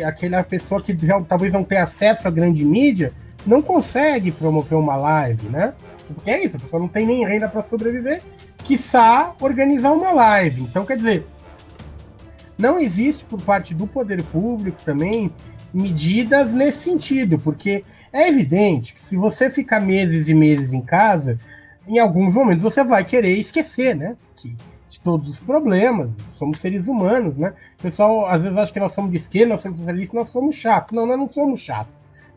aquela pessoa que talvez não tenha acesso à grande mídia, não consegue promover uma live, né? Porque é isso, a pessoa não tem nem renda para sobreviver, quiçá organizar uma live. Então, quer dizer, não existe por parte do poder público também medidas nesse sentido, porque é evidente que se você ficar meses e meses em casa, em alguns momentos você vai querer esquecer, né? De todos os problemas, somos seres humanos, né? O pessoal às vezes acha que nós somos de esquerda, nós somos socialistas, nós somos chatos. Não, nós não somos chatos.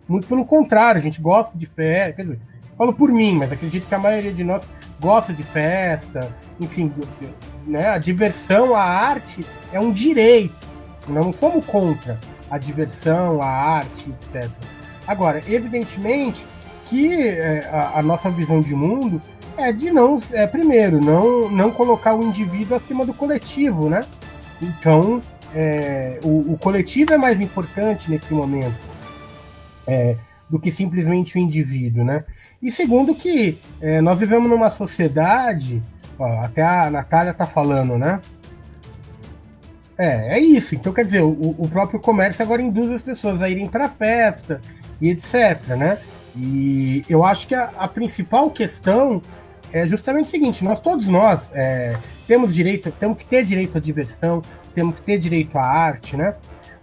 Muito pelo contrário, a gente gosta de festa, quer dizer, falo por mim, mas acredito que a maioria de nós gosta de festa, enfim, né? A diversão, a arte é um direito. Nós não somos contra a diversão, a arte, etc. Agora, evidentemente que a nossa visão de mundo é de primeiro, não colocar o indivíduo acima do coletivo, né? Então, o coletivo é mais importante nesse momento do que simplesmente o indivíduo, né? E segundo que nós vivemos numa sociedade, até a Natália tá falando, né? É isso. Então, quer dizer, o próprio comércio agora induz as pessoas a irem para festa e etc, né? E eu acho que a principal questão é justamente o seguinte: todos nós temos que ter direito à diversão, temos que ter direito à arte, né?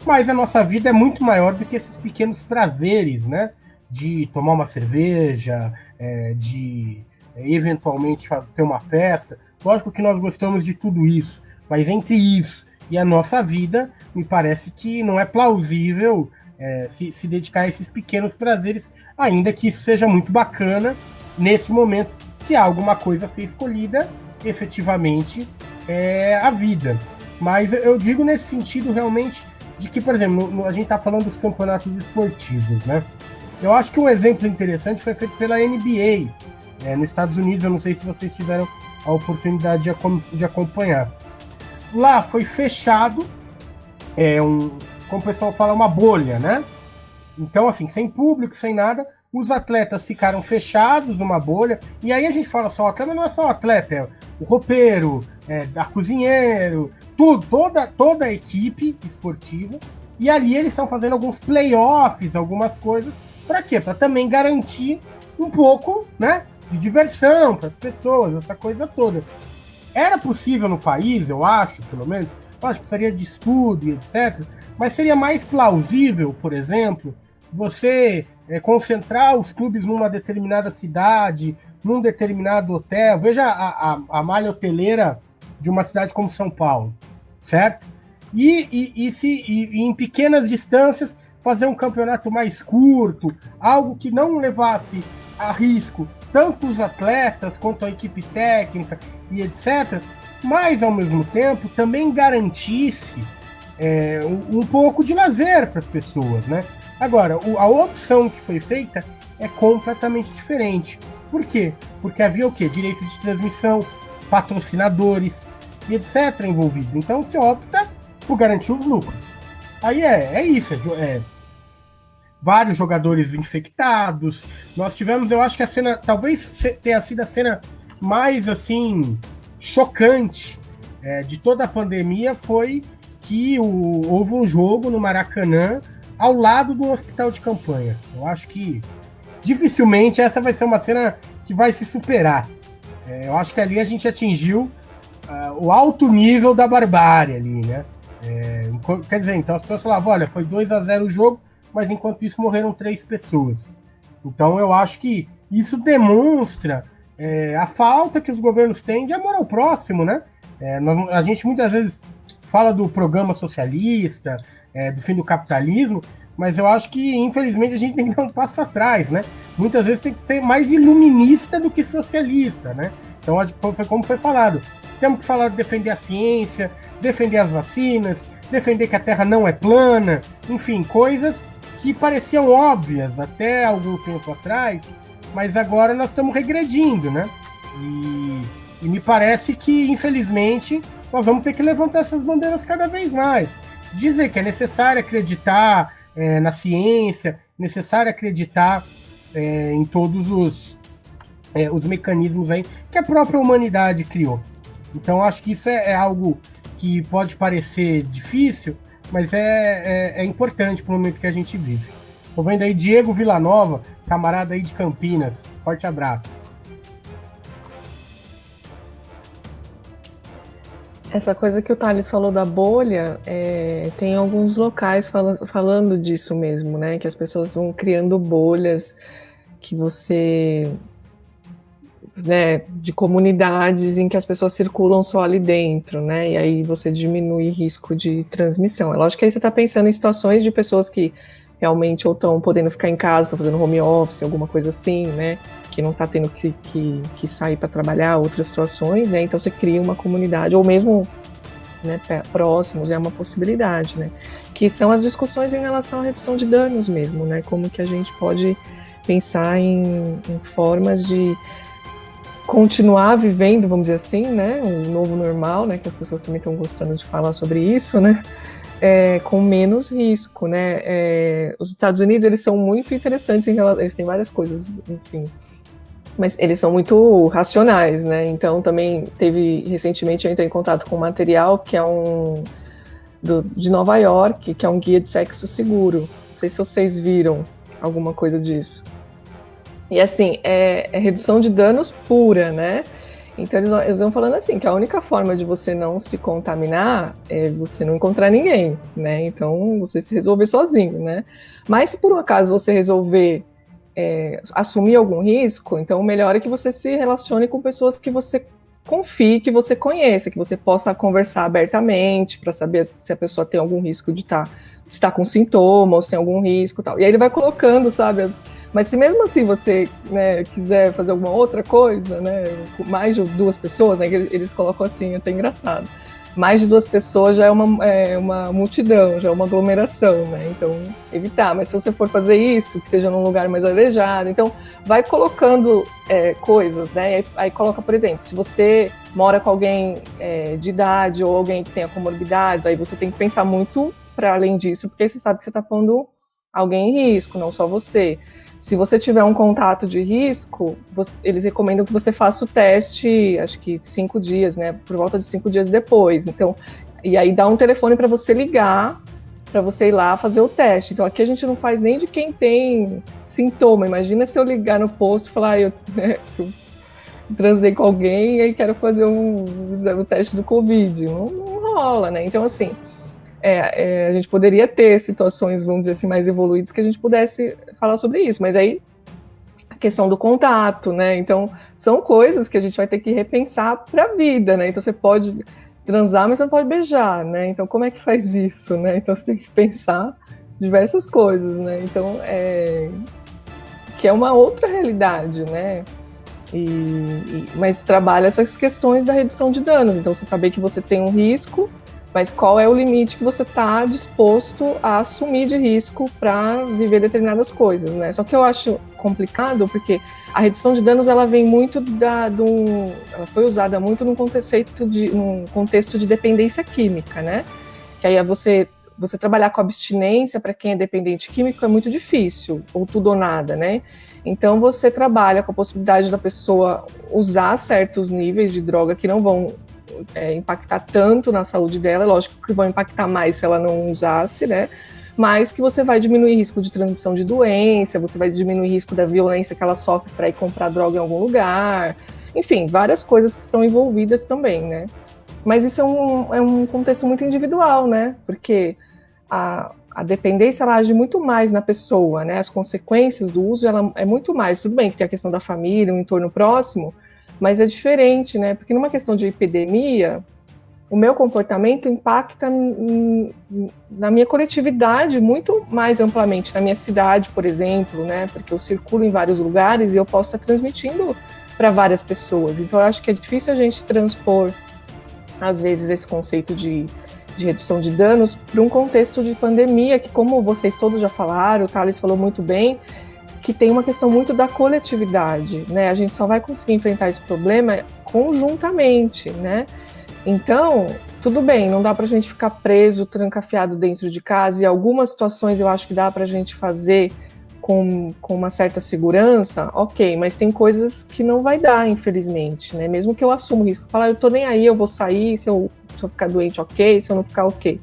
Mas a nossa vida é muito maior do que esses pequenos prazeres, né? De tomar uma cerveja, de eventualmente ter uma festa. Lógico que nós gostamos de tudo isso, mas entre isso e a nossa vida, me parece que não é plausível se dedicar a esses pequenos prazeres, ainda que isso seja muito bacana nesse momento, se há alguma coisa a ser escolhida, efetivamente é a vida. Mas eu digo nesse sentido realmente de que, por exemplo, a gente está falando dos campeonatos esportivos, né? Eu acho que um exemplo interessante foi feito pela NBA, nos Estados Unidos. Eu não sei se vocês tiveram a oportunidade de acompanhar. Lá foi fechado, como o pessoal fala, uma bolha, né? Então, assim, sem público, sem nada, os atletas ficaram fechados, uma bolha, e aí a gente fala só atleta, mas não é só o atleta, é o roupeiro, a cozinheiro, toda a equipe esportiva, e ali eles estão fazendo alguns playoffs, algumas coisas, para quê? Para também garantir um pouco, né, de diversão para as pessoas, essa coisa toda. Era possível no país, eu acho, pelo menos, eu acho que precisaria de estudo e etc., mas seria mais plausível, por exemplo, você concentrar os clubes numa determinada cidade, num determinado hotel. Veja a malha hoteleira de uma cidade como São Paulo, certo? E em pequenas distâncias fazer um campeonato mais curto, algo que não levasse a risco tanto os atletas quanto a equipe técnica e etc., mas ao mesmo tempo também garantisse um pouco de lazer para as pessoas, né? Agora, a opção que foi feita é completamente diferente. Por quê? Porque havia o quê? Direito de transmissão, patrocinadores e etc. envolvidos. Então se opta por garantir os lucros. Aí é isso, vários jogadores infectados. Nós tivemos, eu acho que a cena, talvez tenha sido a cena mais, assim, chocante de toda a pandemia, foi que houve um jogo no Maracanã ao lado do hospital de campanha. Eu acho que dificilmente essa vai ser uma cena que vai se superar. Eu acho que ali a gente atingiu o alto nível da barbárie ali, né? Quer dizer, então as pessoas falavam, olha, foi 2-0 o jogo, mas enquanto isso morreram 3 pessoas. Então eu acho que isso demonstra a falta que os governos têm de amor ao próximo, né? A gente muitas vezes fala do programa socialista, do fim do capitalismo, mas eu acho que, infelizmente, a gente tem que dar um passo atrás, né? Muitas vezes tem que ser mais iluminista do que socialista, né? Então, foi como foi falado. Temos que falar de defender a ciência, defender as vacinas, defender que a Terra não é plana, enfim, coisas que pareciam óbvias até algum tempo atrás, mas agora nós estamos regredindo, né? E me parece que, infelizmente, nós vamos ter que levantar essas bandeiras cada vez mais. Dizer que é necessário acreditar na ciência, necessário acreditar em todos os mecanismos aí que a própria humanidade criou. Então, acho que isso é algo que pode parecer difícil, mas é importante para o momento que a gente vive. Tô vendo aí Diego Villanova, camarada aí de Campinas. Forte abraço. Essa coisa que o Thales falou da bolha, tem alguns locais falando disso mesmo, né? Que as pessoas vão criando bolhas que você... né, de comunidades em que as pessoas circulam só ali dentro, né? E aí você diminui o risco de transmissão. É lógico que aí você está pensando em situações de pessoas que realmente ou estão podendo ficar em casa, estão fazendo home office, alguma coisa assim, né? Que não está tendo que sair para trabalhar, outras situações, né? Então você cria uma comunidade, ou mesmo, né, próximos, é uma possibilidade, né? Que são as discussões em relação à redução de danos mesmo, né? Como que a gente pode pensar em formas de continuar vivendo, vamos dizer assim, né? Um novo normal, né? Que as pessoas também estão gostando de falar sobre isso, né? Com menos risco, né? Os Estados Unidos, eles são muito interessantes eles têm várias coisas, enfim, mas eles são muito racionais, né? Então também recentemente eu entrei em contato com um material que é de Nova York, que é um guia de sexo seguro. Não sei se vocês viram alguma coisa disso. E assim, é redução de danos pura, né? Então eles vão falando assim, que a única forma de você não se contaminar é você não encontrar ninguém, né? Então você se resolver sozinho, né? Mas se por um acaso você resolver assumir algum risco, então o melhor é que você se relacione com pessoas que você confie, que você conheça, que você possa conversar abertamente para saber se a pessoa tem algum risco de estar com sintomas, ou se tem algum risco e tal. E aí ele vai colocando, sabe, mas se mesmo assim você, né, quiser fazer alguma outra coisa, né, mais de 2 pessoas, né, eles colocam assim, até engraçado, mais de 2 pessoas já é uma multidão, já é uma aglomeração, né, então evitar, mas se você for fazer isso, que seja num lugar mais arejado, então vai colocando coisas, né, aí coloca, por exemplo, se você mora com alguém de idade ou alguém que tenha comorbidades, aí você tem que pensar muito para além disso, porque você sabe que você está pondo alguém em risco, não só você. Se você tiver um contato de risco, eles recomendam que você faça o teste, acho que 5 dias, né? Por volta de 5 dias depois. Então, e aí dá um telefone para você ligar, para você ir lá fazer o teste. Então, aqui a gente não faz nem de quem tem sintoma. Imagina se eu ligar no posto e falar, eu transei com alguém e aí quero fazer o teste do Covid. Não rola, né? Então, assim, a gente poderia ter situações, vamos dizer assim, mais evoluídas que a gente pudesse falar sobre isso, mas aí a questão do contato, né? Então, são coisas que a gente vai ter que repensar para a vida, né? Então, você pode transar, mas você não pode beijar, né? Então, como é que faz isso, né? Então, você tem que pensar diversas coisas, né? Então, que é uma outra realidade, né? Mas trabalha essas questões da redução de danos. Então, você saber que você tem um risco, mas qual é o limite que você está disposto a assumir de risco para viver determinadas coisas, né? Só que eu acho complicado porque a redução de danos ela vem muito ela foi usada muito num contexto de dependência química, né? Que aí é você trabalhar com abstinência para quem é dependente químico é muito difícil, ou tudo ou nada, né? Então você trabalha com a possibilidade da pessoa usar certos níveis de droga que não vão impactar tanto na saúde dela, lógico que vão impactar mais se ela não usasse, né? Mas que você vai diminuir o risco de transmissão de doença, você vai diminuir o risco da violência que ela sofre para ir comprar droga em algum lugar, enfim, várias coisas que estão envolvidas também, né? Mas isso é um contexto muito individual, né? Porque a dependência ela age muito mais na pessoa, né? As consequências do uso ela é muito mais. Tudo bem que tem a questão da família, um entorno próximo, mas é diferente, né? Porque numa questão de epidemia, o meu comportamento impacta na minha coletividade muito mais amplamente, na minha cidade, por exemplo, né? Porque eu circulo em vários lugares e eu posso estar transmitindo para várias pessoas. Então, eu acho que é difícil a gente transpor, às vezes, esse conceito de redução de danos para um contexto de pandemia, que, como vocês todos já falaram, o Thales falou muito bem, que tem uma questão muito da coletividade, né? A gente só vai conseguir enfrentar esse problema conjuntamente, né? Então, tudo bem, não dá para a gente ficar preso, trancafiado dentro de casa, e algumas situações eu acho que dá para a gente fazer com uma certa segurança, ok, mas tem coisas que não vai dar, infelizmente, né? Mesmo que eu assuma o risco, falar, eu tô nem aí, eu vou sair, se eu ficar doente, ok, se eu não ficar, ok.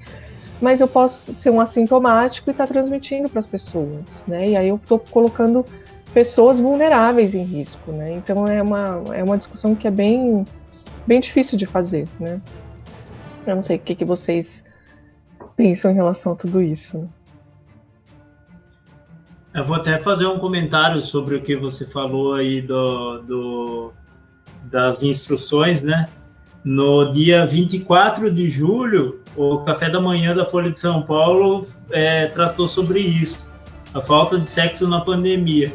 Mas eu posso ser um assintomático e estar transmitindo para as pessoas, né? E aí eu tô colocando pessoas vulneráveis em risco, né? Então é uma discussão que é bem difícil de fazer, né? Eu não sei o que vocês pensam em relação a tudo isso, né? Eu vou até fazer um comentário sobre o que você falou aí das instruções, né? No dia 24 de julho, o Café da Manhã da Folha de São Paulo tratou sobre isso, a falta de sexo na pandemia.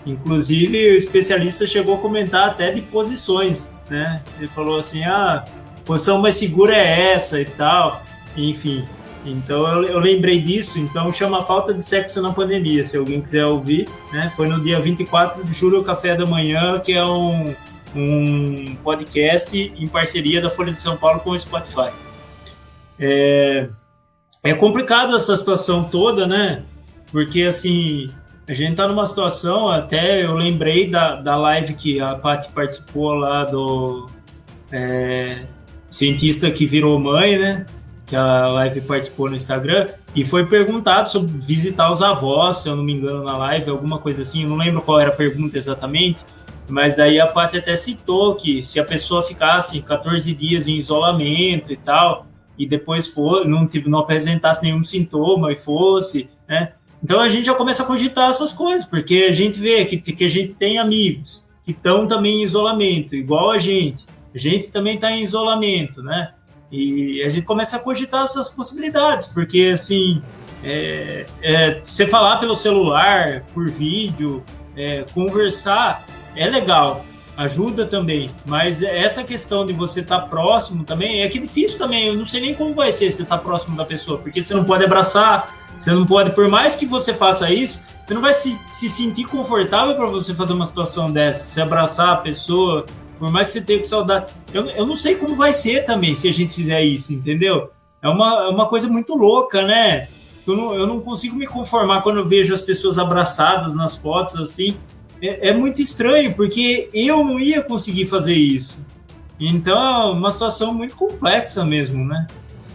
Inclusive, o especialista chegou a comentar até de posições, né? Ele falou assim, a posição mais segura é essa e tal, enfim. Então, eu lembrei disso, então chama Falta de Sexo na Pandemia, se alguém quiser ouvir, né? Foi no dia 24 de julho, o Café da Manhã, que é um podcast em parceria da Folha de São Paulo com o Spotify. É complicado essa situação toda, né? Porque, assim, a gente está numa situação, até eu lembrei da live que a Paty participou lá do cientista que virou mãe, né? Que a live participou no Instagram, e foi perguntado sobre visitar os avós, se eu não me engano, na live, alguma coisa assim, eu não lembro qual era a pergunta exatamente, mas daí a Paty até citou que se a pessoa ficasse 14 dias em isolamento e tal, e depois não apresentasse nenhum sintoma e fosse, né? Então a gente já começa a cogitar essas coisas, porque a gente vê que a gente tem amigos que estão também em isolamento, igual a gente também está em isolamento, né? E a gente começa a cogitar essas possibilidades, porque, assim, você falar pelo celular, por vídeo, conversar, é legal, ajuda também, mas essa questão de você estar próximo também, é que é difícil também, eu não sei nem como vai ser você estar próximo da pessoa, porque você não pode abraçar, você não pode, por mais que você faça isso, você não vai se sentir confortável para você fazer uma situação dessa, se abraçar a pessoa, por mais que você tenha que saudade. Eu não sei como vai ser também se a gente fizer isso, entendeu? É uma coisa muito louca, né? Eu não consigo me conformar quando eu vejo as pessoas abraçadas nas fotos, assim. É muito estranho, porque eu não ia conseguir fazer isso. Então é uma situação muito complexa mesmo, né?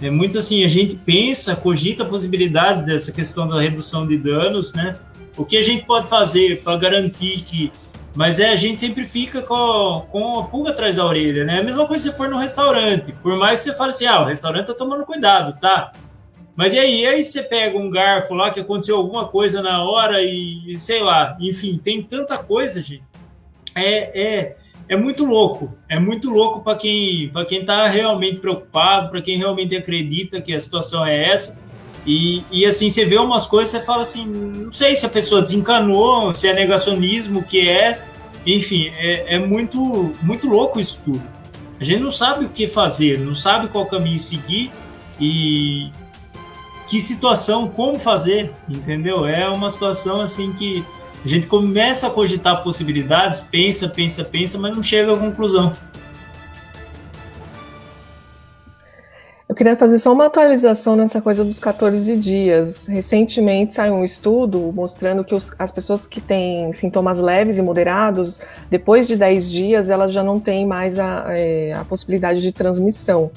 É muito assim, a gente pensa, cogita a possibilidade dessa questão da redução de danos, né? O que a gente pode fazer para garantir que... Mas a gente sempre fica com a pulga atrás da orelha, né? A mesma coisa se você for no restaurante. Por mais que você fale assim, o restaurante tá tomando cuidado, tá? Mas e aí você pega um garfo lá que aconteceu alguma coisa na hora e sei lá, enfim, tem tanta coisa, gente. É muito louco. É muito louco para quem tá realmente preocupado, para quem realmente acredita que a situação é essa. E assim, você vê umas coisas, você fala assim, não sei se a pessoa desencanou, se é negacionismo, o que é. Enfim, é muito, muito louco isso tudo. A gente não sabe o que fazer, não sabe qual caminho seguir e que situação, como fazer, entendeu? É uma situação assim que a gente começa a cogitar possibilidades, pensa, mas não chega à conclusão. Eu queria fazer só uma atualização nessa coisa dos 14 dias. Recentemente saiu um estudo mostrando que as pessoas que têm sintomas leves e moderados, depois de 10 dias, elas já não têm mais a possibilidade de transmissão.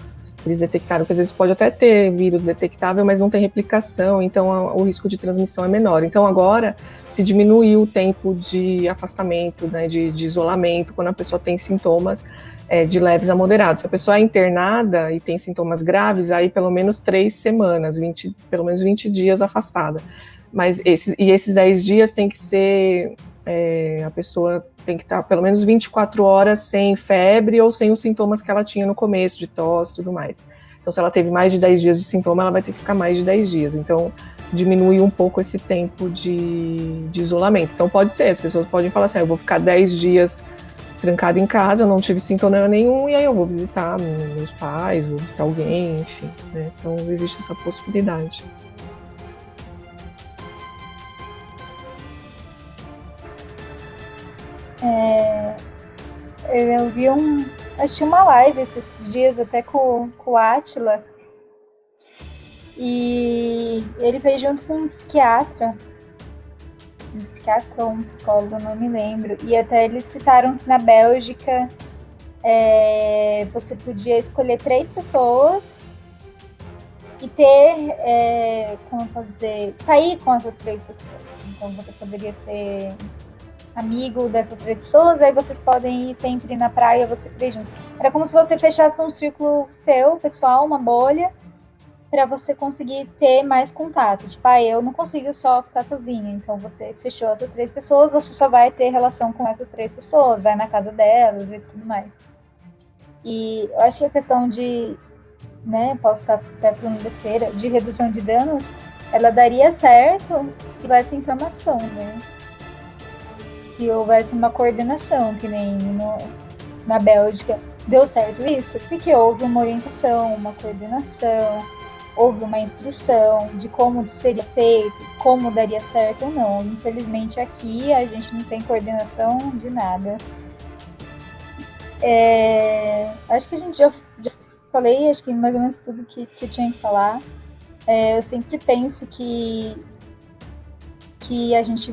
Eles detectaram que às vezes pode até ter vírus detectável, mas não tem replicação, então o risco de transmissão é menor. Então agora se diminuiu o tempo de afastamento, né, de isolamento, quando a pessoa tem sintomas de leves a moderados. Se a pessoa é internada e tem sintomas graves, aí pelo menos 3 semanas, pelo menos 20 dias afastada. Mas esses 10 dias tem que ser, a pessoa tem que estar pelo menos 24 horas sem febre ou sem os sintomas que ela tinha no começo, de tosse e tudo mais. Então, se ela teve mais de 10 dias de sintoma, ela vai ter que ficar mais de 10 dias. Então, diminui um pouco esse tempo de isolamento. Então, pode ser, as pessoas podem falar assim, eu vou ficar 10 dias trancada em casa, eu não tive sintoma nenhum, e aí eu vou visitar meus pais, vou visitar alguém, enfim, né? Então existe essa possibilidade. Eu vi assisti uma live esses dias até com o Átila, e ele fez junto com um psiquiatra ou um psicólogo, não me lembro, e até eles citaram que na Bélgica você podia escolher 3 pessoas e ter, como eu posso dizer, sair com essas 3 pessoas. Então você poderia ser amigo dessas 3 pessoas, aí vocês podem ir sempre na praia, vocês 3 juntos. Era como se você fechasse um círculo seu, pessoal, uma bolha, para você conseguir ter mais contato. Tipo, eu não consigo só ficar sozinha, então você fechou essas 3 pessoas, você só vai ter relação com essas 3 pessoas, vai na casa delas e tudo mais. E eu acho que a questão de, né, posso estar até falando besteira, de redução de danos, ela daria certo se houvesse informação, né? Se houvesse uma coordenação, que nem na Bélgica deu certo isso, porque houve uma orientação, uma coordenação, houve uma instrução de como seria feito, como daria certo ou não. Infelizmente aqui a gente não tem coordenação de nada. Acho que a gente já falei, acho que mais ou menos tudo que eu tinha que falar. Eu sempre penso que a gente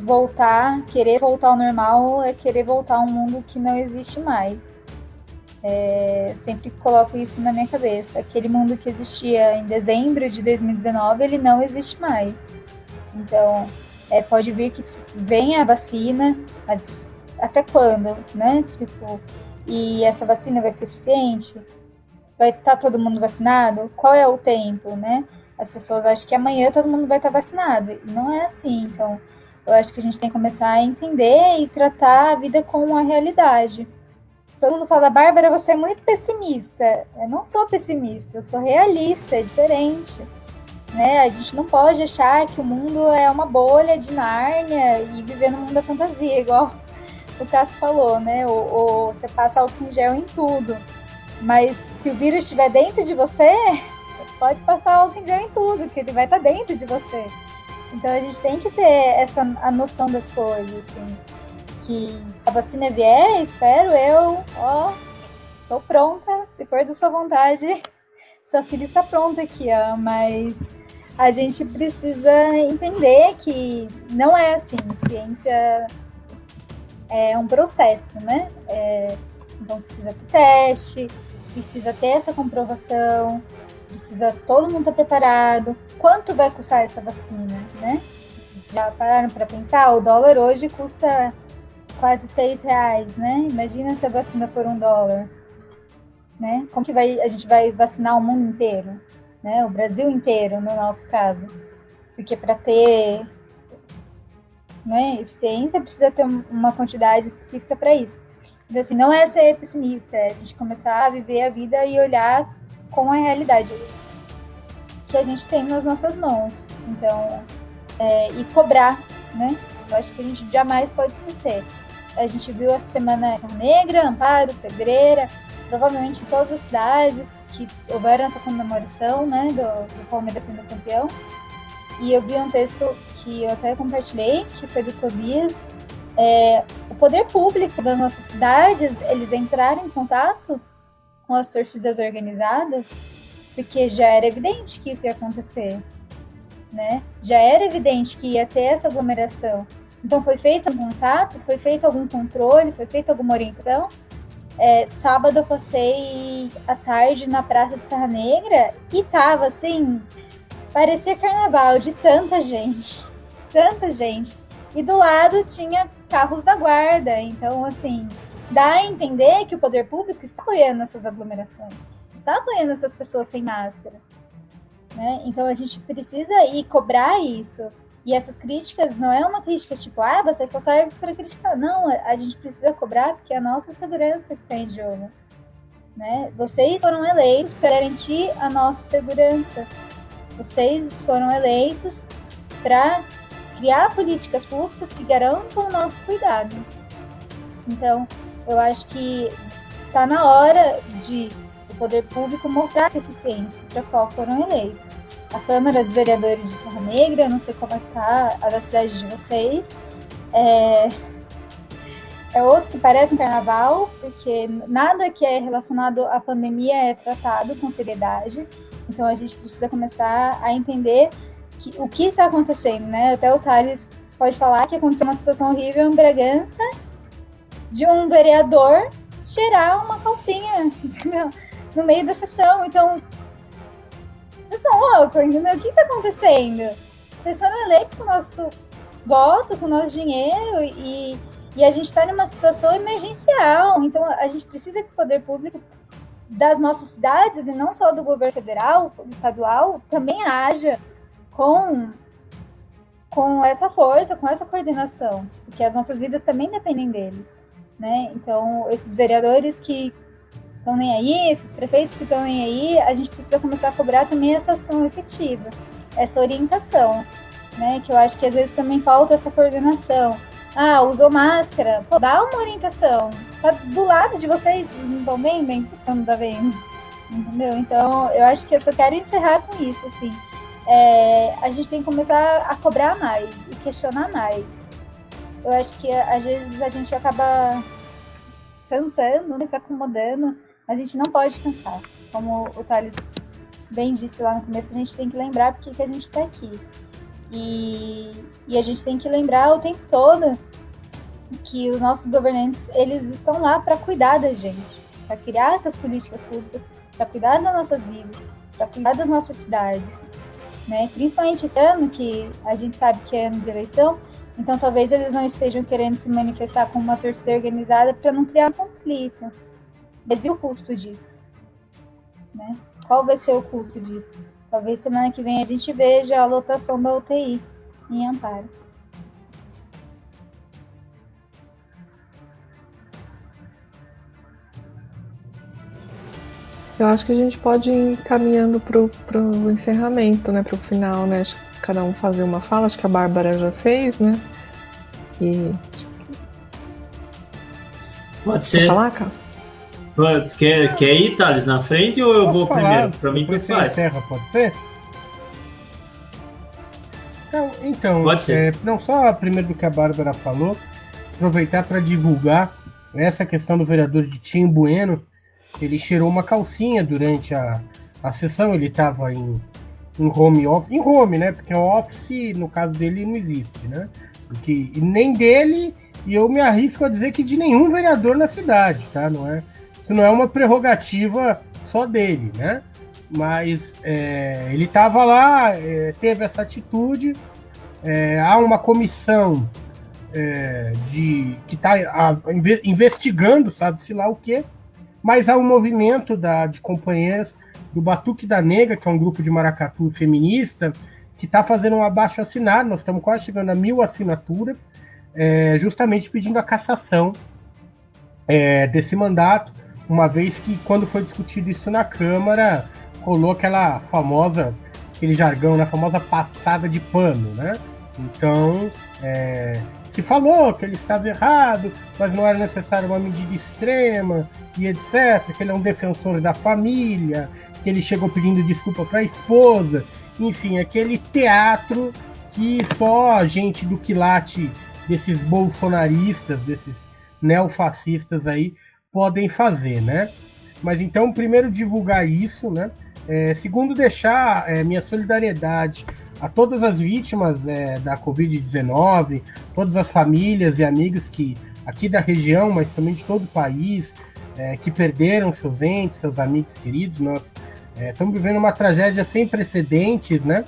querer voltar ao normal é querer voltar a um mundo que não existe mais. Sempre coloco isso na minha cabeça. Aquele mundo que existia em dezembro de 2019, ele não existe mais. Então, pode vir que venha a vacina, mas até quando, né? Tipo, e essa vacina vai ser eficiente? Vai estar todo mundo vacinado? Qual é o tempo, né? As pessoas acham que amanhã todo mundo vai estar vacinado. E não é assim. Então, eu acho que a gente tem que começar a entender e tratar a vida com a realidade. Todo mundo fala, Bárbara, você é muito pessimista. Eu não sou pessimista, eu sou realista, é diferente. Né? A gente não pode achar que o mundo é uma bolha de Nárnia e viver no mundo da fantasia, igual o Cássio falou, né? Ou você passa álcool em gel em tudo. Mas se o vírus estiver dentro de você pode passar álcool em gel em tudo, que ele vai estar dentro de você. Então a gente tem que ter a noção das coisas, assim. Que se a vacina vier, espero estou pronta, se for da sua vontade, sua filha está pronta aqui, mas a gente precisa entender que não é assim, ciência é um processo, né? Então precisa ter teste, precisa ter essa comprovação, precisa todo mundo estar preparado. Quanto vai custar essa vacina, né? Já pararam para pensar? O dólar hoje custa quase R$6, né? Imagina se a vacina for $1, né? Como que a gente vai vacinar o mundo inteiro, né? O Brasil inteiro, no nosso caso. Porque para ter, né, eficiência, precisa ter uma quantidade específica para isso. Então, assim, não é ser pessimista, é a gente começar a viver a vida e olhar com a realidade que a gente tem nas nossas mãos. Então, e cobrar, né? Eu acho que a gente jamais pode esquecer. A gente viu essa semana Serra Negra, Amparo, Pedreira, provavelmente em todas as cidades que houveram essa comemoração, né, do Palmeiras sendo campeão. E eu vi um texto que eu até compartilhei, que foi do Tobias. O poder público das nossas cidades, eles entraram em contato com as torcidas organizadas, porque já era evidente que isso ia acontecer, né? Já era evidente que ia ter essa aglomeração. Então foi feito um contato, foi feito algum controle, foi feita alguma orientação. Sábado eu passei a tarde na Praça de Serra Negra e tava assim, parecia carnaval de tanta gente. E do lado tinha carros da guarda, então assim, dá a entender que o poder público está apoiando essas aglomerações, está apoiando essas pessoas sem máscara, né? Então a gente precisa ir cobrar isso. E essas críticas não é uma crítica tipo, você só serve para criticar. Não, a gente precisa cobrar porque é a nossa segurança que está em jogo, né? Vocês foram eleitos para garantir a nossa segurança. Vocês foram eleitos para criar políticas públicas que garantam o nosso cuidado. Então, eu acho que está na hora de o poder público mostrar essa eficiência para qual foram eleitos. A Câmara dos Vereadores de Serra Negra, não sei como é que está a da cidade de vocês, é outro que parece um carnaval, porque nada que é relacionado à pandemia é tratado com seriedade. Então a gente precisa começar a entender o que está acontecendo, né? Até o Thales pode falar que aconteceu uma situação horrível em Bragança de um vereador cheirar uma calcinha, entendeu? No meio da sessão. Então, vocês estão loucos, entendeu? O que está acontecendo? Vocês foram eleitos com o nosso voto, com o nosso dinheiro e a gente está numa situação emergencial. Então, a gente precisa que o poder público das nossas cidades, e não só do governo federal, estadual, também haja com essa força, com essa coordenação, porque as nossas vidas também dependem deles, né? Então, esses vereadores que estão nem aí, esses prefeitos que estão nem aí, a gente precisa começar a cobrar também essa ação efetiva, essa orientação, né? Que eu acho que às vezes também falta essa coordenação. Ah, usou máscara, pô, dá uma orientação. Tá do lado de vocês, não estão vendo? É impossível não tá vendo. Entendeu? Então, eu acho que eu só quero encerrar com isso, assim. A gente tem que começar a cobrar mais e questionar mais. Eu acho que às vezes a gente acaba cansando, se acomodando, mas a gente não pode cansar. Como o Thales bem disse lá no começo, a gente tem que lembrar porque que a gente está aqui. E a gente tem que lembrar o tempo todo que os nossos governantes, eles estão lá para cuidar da gente, para criar essas políticas públicas, para cuidar das nossas vidas, para cuidar das nossas cidades, né? Principalmente esse ano, que a gente sabe que é ano de eleição, então talvez eles não estejam querendo se manifestar como uma torcida organizada para não criar conflito. Mas e o custo disso? Né? Qual vai ser o custo disso? Talvez semana que vem a gente veja a lotação da UTI em Amparo. Eu acho que a gente pode ir caminhando para o encerramento, né? Para o final, né? Acho que cada um fazer uma fala. Acho que a Bárbara já fez, né? E... Pode ser. Quer falar, Cássio? Quer ir, Thales, na frente ou eu Posso vou falar, primeiro? Para mim, depois tu você faz. encerra, pode ser? Então, Pode ser. não só primeiro do que a Bárbara falou, aproveitar para divulgar essa questão do vereador de Tim Bueno. Ele cheirou uma calcinha durante a sessão, ele estava em home office, em home, né? Porque o office, no caso dele, não existe, né? Porque, nem dele, e eu me arrisco a dizer que de nenhum vereador na cidade, tá? Isso não é uma prerrogativa só dele, né? Mas ele estava lá, teve essa atitude, há uma comissão que está investigando, sabe-se lá o quê, mas há um movimento de companheiras do Batuque da Negra, que é um grupo de maracatu feminista, que está fazendo um abaixo-assinado, nós estamos quase chegando a 1.000 assinaturas, justamente pedindo a cassação desse mandato, uma vez que, quando foi discutido isso na Câmara, rolou aquele jargão, né, a famosa passada de pano, né? Então, se falou que ele estava errado, mas não era necessário uma medida extrema, e etc., que ele é um defensor da família, que ele chegou pedindo desculpa para a esposa, enfim, aquele teatro que só a gente do quilate desses bolsonaristas, desses neofascistas aí, podem fazer, né? Mas então, primeiro, divulgar isso, né? Segundo, deixar minha solidariedade a todas as vítimas da Covid-19, todas as famílias e amigos que aqui da região, mas também de todo o país, que perderam seus entes, seus amigos queridos. Nós estamos vivendo uma tragédia sem precedentes, né?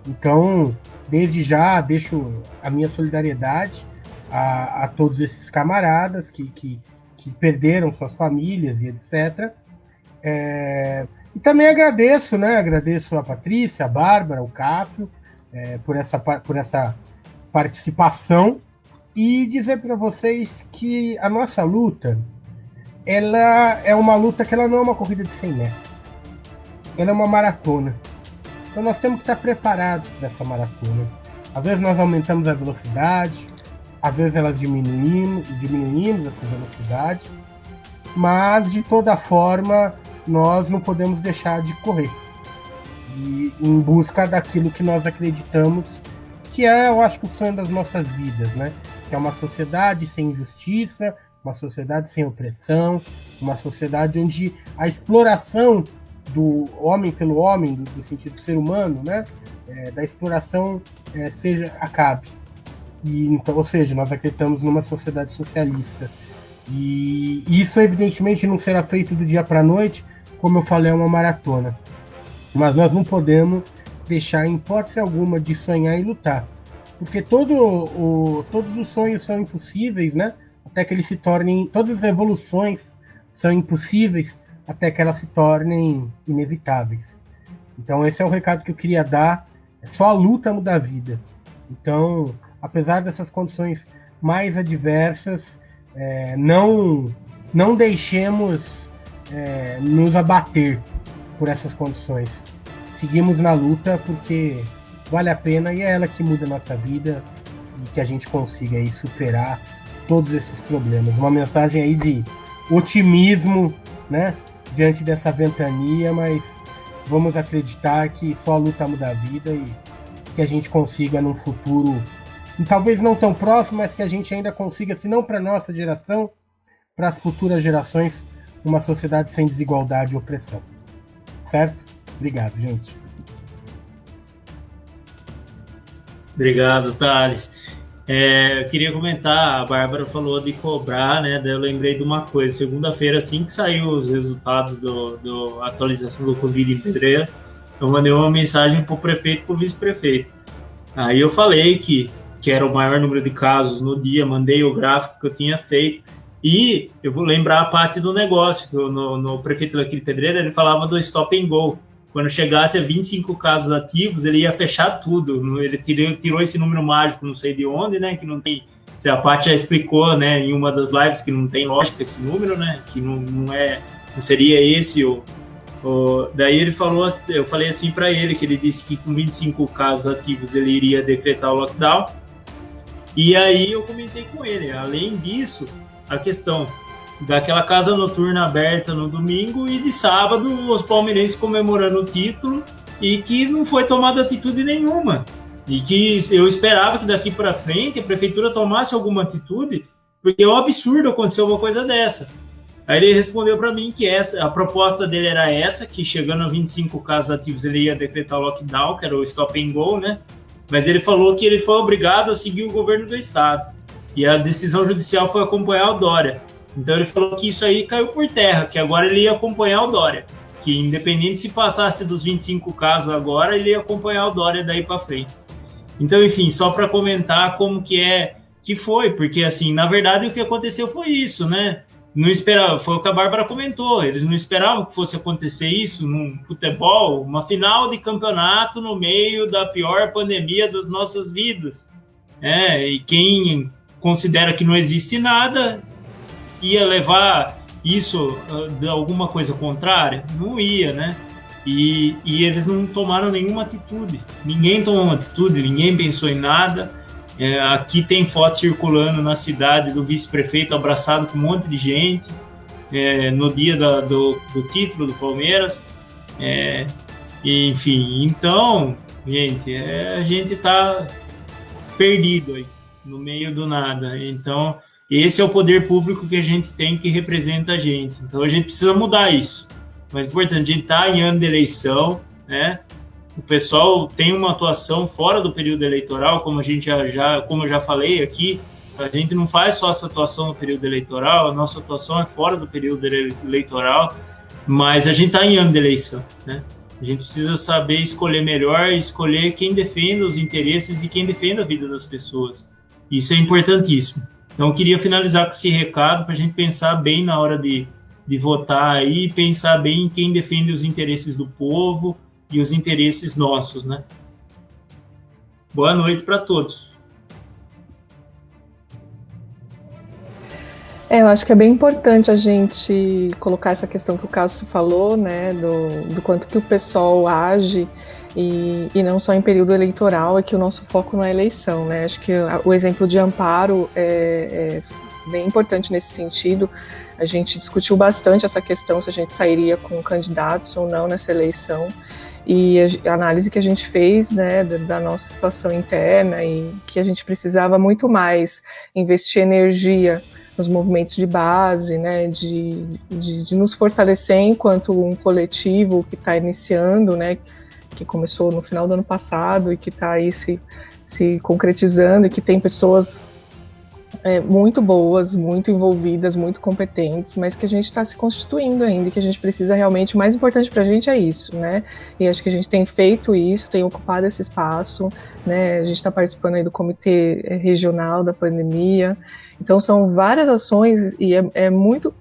Então, desde já, deixo a minha solidariedade a todos esses camaradas que perderam suas famílias e etc. E também agradeço, né? Agradeço a Patrícia, a Bárbara, o Cássio, por essa participação, e dizer para vocês que a nossa luta, ela é uma luta que ela não é uma corrida de 100 metros, ela é uma maratona. Então nós temos que estar preparados para essa maratona. Às vezes nós aumentamos a velocidade, às vezes elas diminuímos essa velocidade, mas de toda forma nós não podemos deixar de correr e em busca daquilo que nós acreditamos que eu acho que o sonho das nossas vidas, né? Que é uma sociedade sem injustiça, uma sociedade sem opressão, uma sociedade onde a exploração do homem pelo homem, do sentido do ser humano, né, da exploração acabe. Então, ou seja, nós acreditamos numa sociedade socialista. E isso, evidentemente, não será feito do dia para a noite, como eu falei, é uma maratona. Mas nós não podemos deixar, em hipótese alguma, de sonhar e lutar. Porque todos os sonhos são impossíveis, né? Até que eles se tornem... Todas as revoluções são impossíveis até que elas se tornem inevitáveis. Então, esse é o recado que eu queria dar. Só a luta muda a vida. Então, apesar dessas condições mais adversas, não deixemos nos abater por essas condições. Seguimos na luta porque vale a pena e é ela que muda a nossa vida e que a gente consiga aí superar todos esses problemas. Uma mensagem aí de otimismo, né, diante dessa ventania, mas vamos acreditar que só a luta muda a vida e que a gente consiga num futuro, talvez não tão próximo, mas que a gente ainda consiga, se não para a nossa geração, para as futuras gerações, uma sociedade sem desigualdade e opressão. Certo? Obrigado, gente. Obrigado, Thales. Eu queria comentar, a Bárbara falou de cobrar, né? Daí eu lembrei de uma coisa. Segunda-feira, assim que saiu os resultados da atualização do Covid em Pedreira, eu mandei uma mensagem para o prefeito e para o vice-prefeito. Aí eu falei que era o maior número de casos no dia, mandei o gráfico que eu tinha feito. E eu vou lembrar a parte do negócio, que no prefeito daqui de Pedreira, ele falava do stop and go. Quando chegasse a 25 casos ativos, ele ia fechar tudo. Ele tirou esse número mágico, não sei de onde, né? Que não tem. A Paty já explicou, né, em uma das lives, que não tem lógica esse número, né? Que não seria esse daí ele falou, eu falei assim para ele, que ele disse que com 25 casos ativos ele iria decretar o lockdown. E aí eu comentei com ele, além disso, a questão daquela casa noturna aberta no domingo e de sábado os palmeirenses comemorando o título e que não foi tomada atitude nenhuma. E que eu esperava que daqui para frente a prefeitura tomasse alguma atitude, porque é um absurdo acontecer uma coisa dessa. Aí ele respondeu para mim que a proposta dele era essa, que chegando a 25 casos ativos ele ia decretar o lockdown, que era o stop and go, né? Mas ele falou que ele foi obrigado a seguir o governo do estado. E a decisão judicial foi acompanhar o Dória. Então ele falou que isso aí caiu por terra, que agora ele ia acompanhar o Dória. Que independente se passasse dos 25 casos agora, ele ia acompanhar o Dória daí para frente. Então, enfim, só para comentar como que foi, porque assim, na verdade o que aconteceu foi isso, né? Não esperava, foi o que a Bárbara comentou, eles não esperavam que fosse acontecer isso num futebol, uma final de campeonato no meio da pior pandemia das nossas vidas. E quem considera que não existe nada ia levar isso de alguma coisa contrária? Não ia, né? E eles não tomaram nenhuma atitude. Ninguém tomou uma atitude, ninguém pensou em nada. Aqui tem foto circulando na cidade do vice-prefeito abraçado com um monte de gente no dia do título do Palmeiras. Enfim, então, gente, a gente tá perdido aí, no meio do nada. Então, esse é o poder público que a gente tem, que representa a gente. Então, a gente precisa mudar isso. Mas, importante, a gente está em ano de eleição, né? O pessoal tem uma atuação fora do período eleitoral, como eu já falei aqui, a gente não faz só essa atuação no período eleitoral, a nossa atuação é fora do período eleitoral, mas a gente está em ano de eleição, né? A gente precisa saber escolher melhor, escolher quem defenda os interesses e quem defenda a vida das pessoas. Isso é importantíssimo. Então, eu queria finalizar com esse recado para a gente pensar bem na hora de votar aí, pensar bem em quem defende os interesses do povo e os interesses nossos, né? Boa noite para todos. Eu acho que é bem importante a gente colocar essa questão que o Cássio falou, né, do quanto que o pessoal age e não só em período eleitoral, é que o nosso foco não é eleição, né? Acho que o exemplo de Amparo é bem importante nesse sentido. A gente discutiu bastante essa questão, se a gente sairia com candidatos ou não nessa eleição, e a análise que a gente fez, né, da nossa situação interna, e que a gente precisava muito mais investir energia nos movimentos de base, né, de nos fortalecer enquanto um coletivo que está iniciando, né, que começou no final do ano passado e que está aí se concretizando, e que tem pessoas muito boas, muito envolvidas, muito competentes, mas que a gente está se constituindo ainda, e que a gente precisa realmente, o mais importante para a gente é isso, né? E acho que a gente tem feito isso, tem ocupado esse espaço, né? A gente está participando aí do comitê regional da pandemia, então são várias ações, e é muito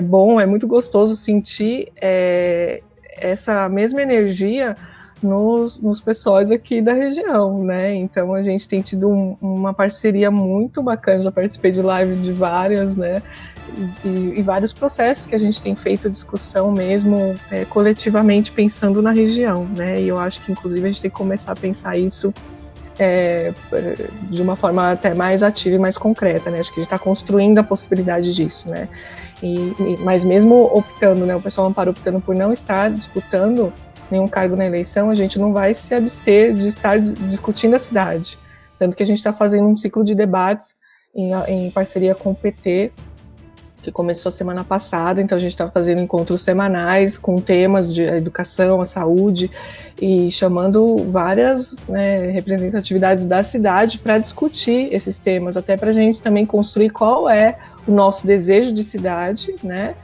bom, é muito gostoso sentir essa mesma energia nos pessoais aqui da região, né? Então a gente tem tido uma parceria muito bacana, já participei de live de várias, né? E vários processos que a gente tem feito discussão mesmo coletivamente pensando na região, né? E eu acho que inclusive a gente tem que começar a pensar isso de uma forma até mais ativa e mais concreta, né? Acho que a gente está construindo a possibilidade disso, né? Mas mesmo optando, né? O pessoal Amparo optando por não estar disputando nenhum cargo na eleição, a gente não vai se abster de estar discutindo a cidade. Tanto que a gente está fazendo um ciclo de debates em parceria com o PT, que começou a semana passada, então a gente está fazendo encontros semanais com temas de educação, a saúde, e chamando várias, né, representatividades da cidade para discutir esses temas, até para a gente também construir qual é o nosso desejo de cidade, né,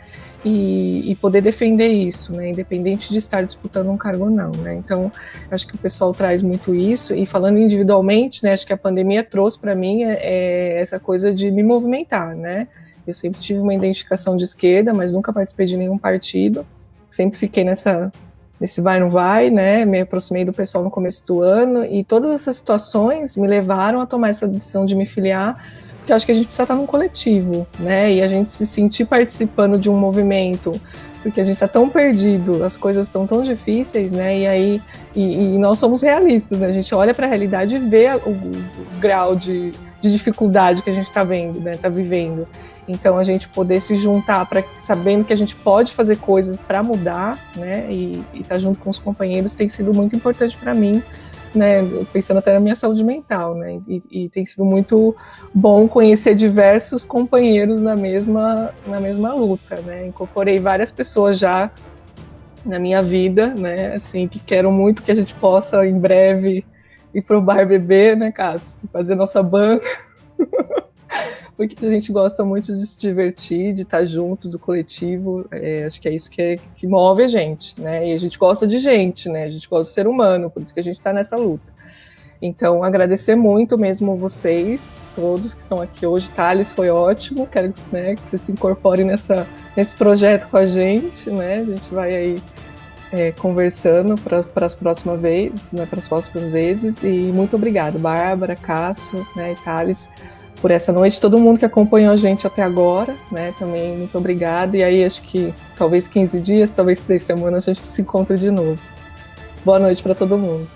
e poder defender isso, né, independente de estar disputando um cargo ou não, né. Então, acho que o pessoal traz muito isso, e falando individualmente, né, acho que a pandemia trouxe para mim essa coisa de me movimentar, né. Eu sempre tive uma identificação de esquerda, mas nunca participei de nenhum partido, sempre fiquei nesse vai não vai, né, me aproximei do pessoal no começo do ano, e todas essas situações me levaram a tomar essa decisão de me filiar, porque eu acho que a gente precisa estar num coletivo, né, e a gente se sentir participando de um movimento, porque a gente está tão perdido, as coisas estão tão difíceis, né, e aí nós somos realistas, né, a gente olha para a realidade e vê o grau de dificuldade que a gente está vendo, né, está vivendo. Então a gente poder se juntar sabendo que a gente pode fazer coisas para mudar, né, e estar junto com os companheiros tem sido muito importante para mim, né, pensando até na minha saúde mental, né, e tem sido muito bom conhecer diversos companheiros na mesma luta, né, incorporei várias pessoas já na minha vida, né, assim, que quero muito que a gente possa em breve ir pro bar beber, né, Cássio, fazer nossa banda, porque a gente gosta muito de se divertir, de estar junto do coletivo, acho que é isso que move a gente, né, e a gente gosta de gente, né, a gente gosta do ser humano, por isso que a gente está nessa luta. Então, agradecer muito mesmo vocês, todos que estão aqui hoje. Thales, foi ótimo, quero que vocês se incorporem nesse projeto com a gente, né, a gente vai aí conversando para as próximas vezes, né, e muito obrigada, Bárbara, Cássio, né, e Thales, por essa noite, todo mundo que acompanhou a gente até agora, né, também muito obrigada, e aí acho que talvez 15 dias, talvez 3 semanas a gente se encontre de novo. Boa noite para todo mundo.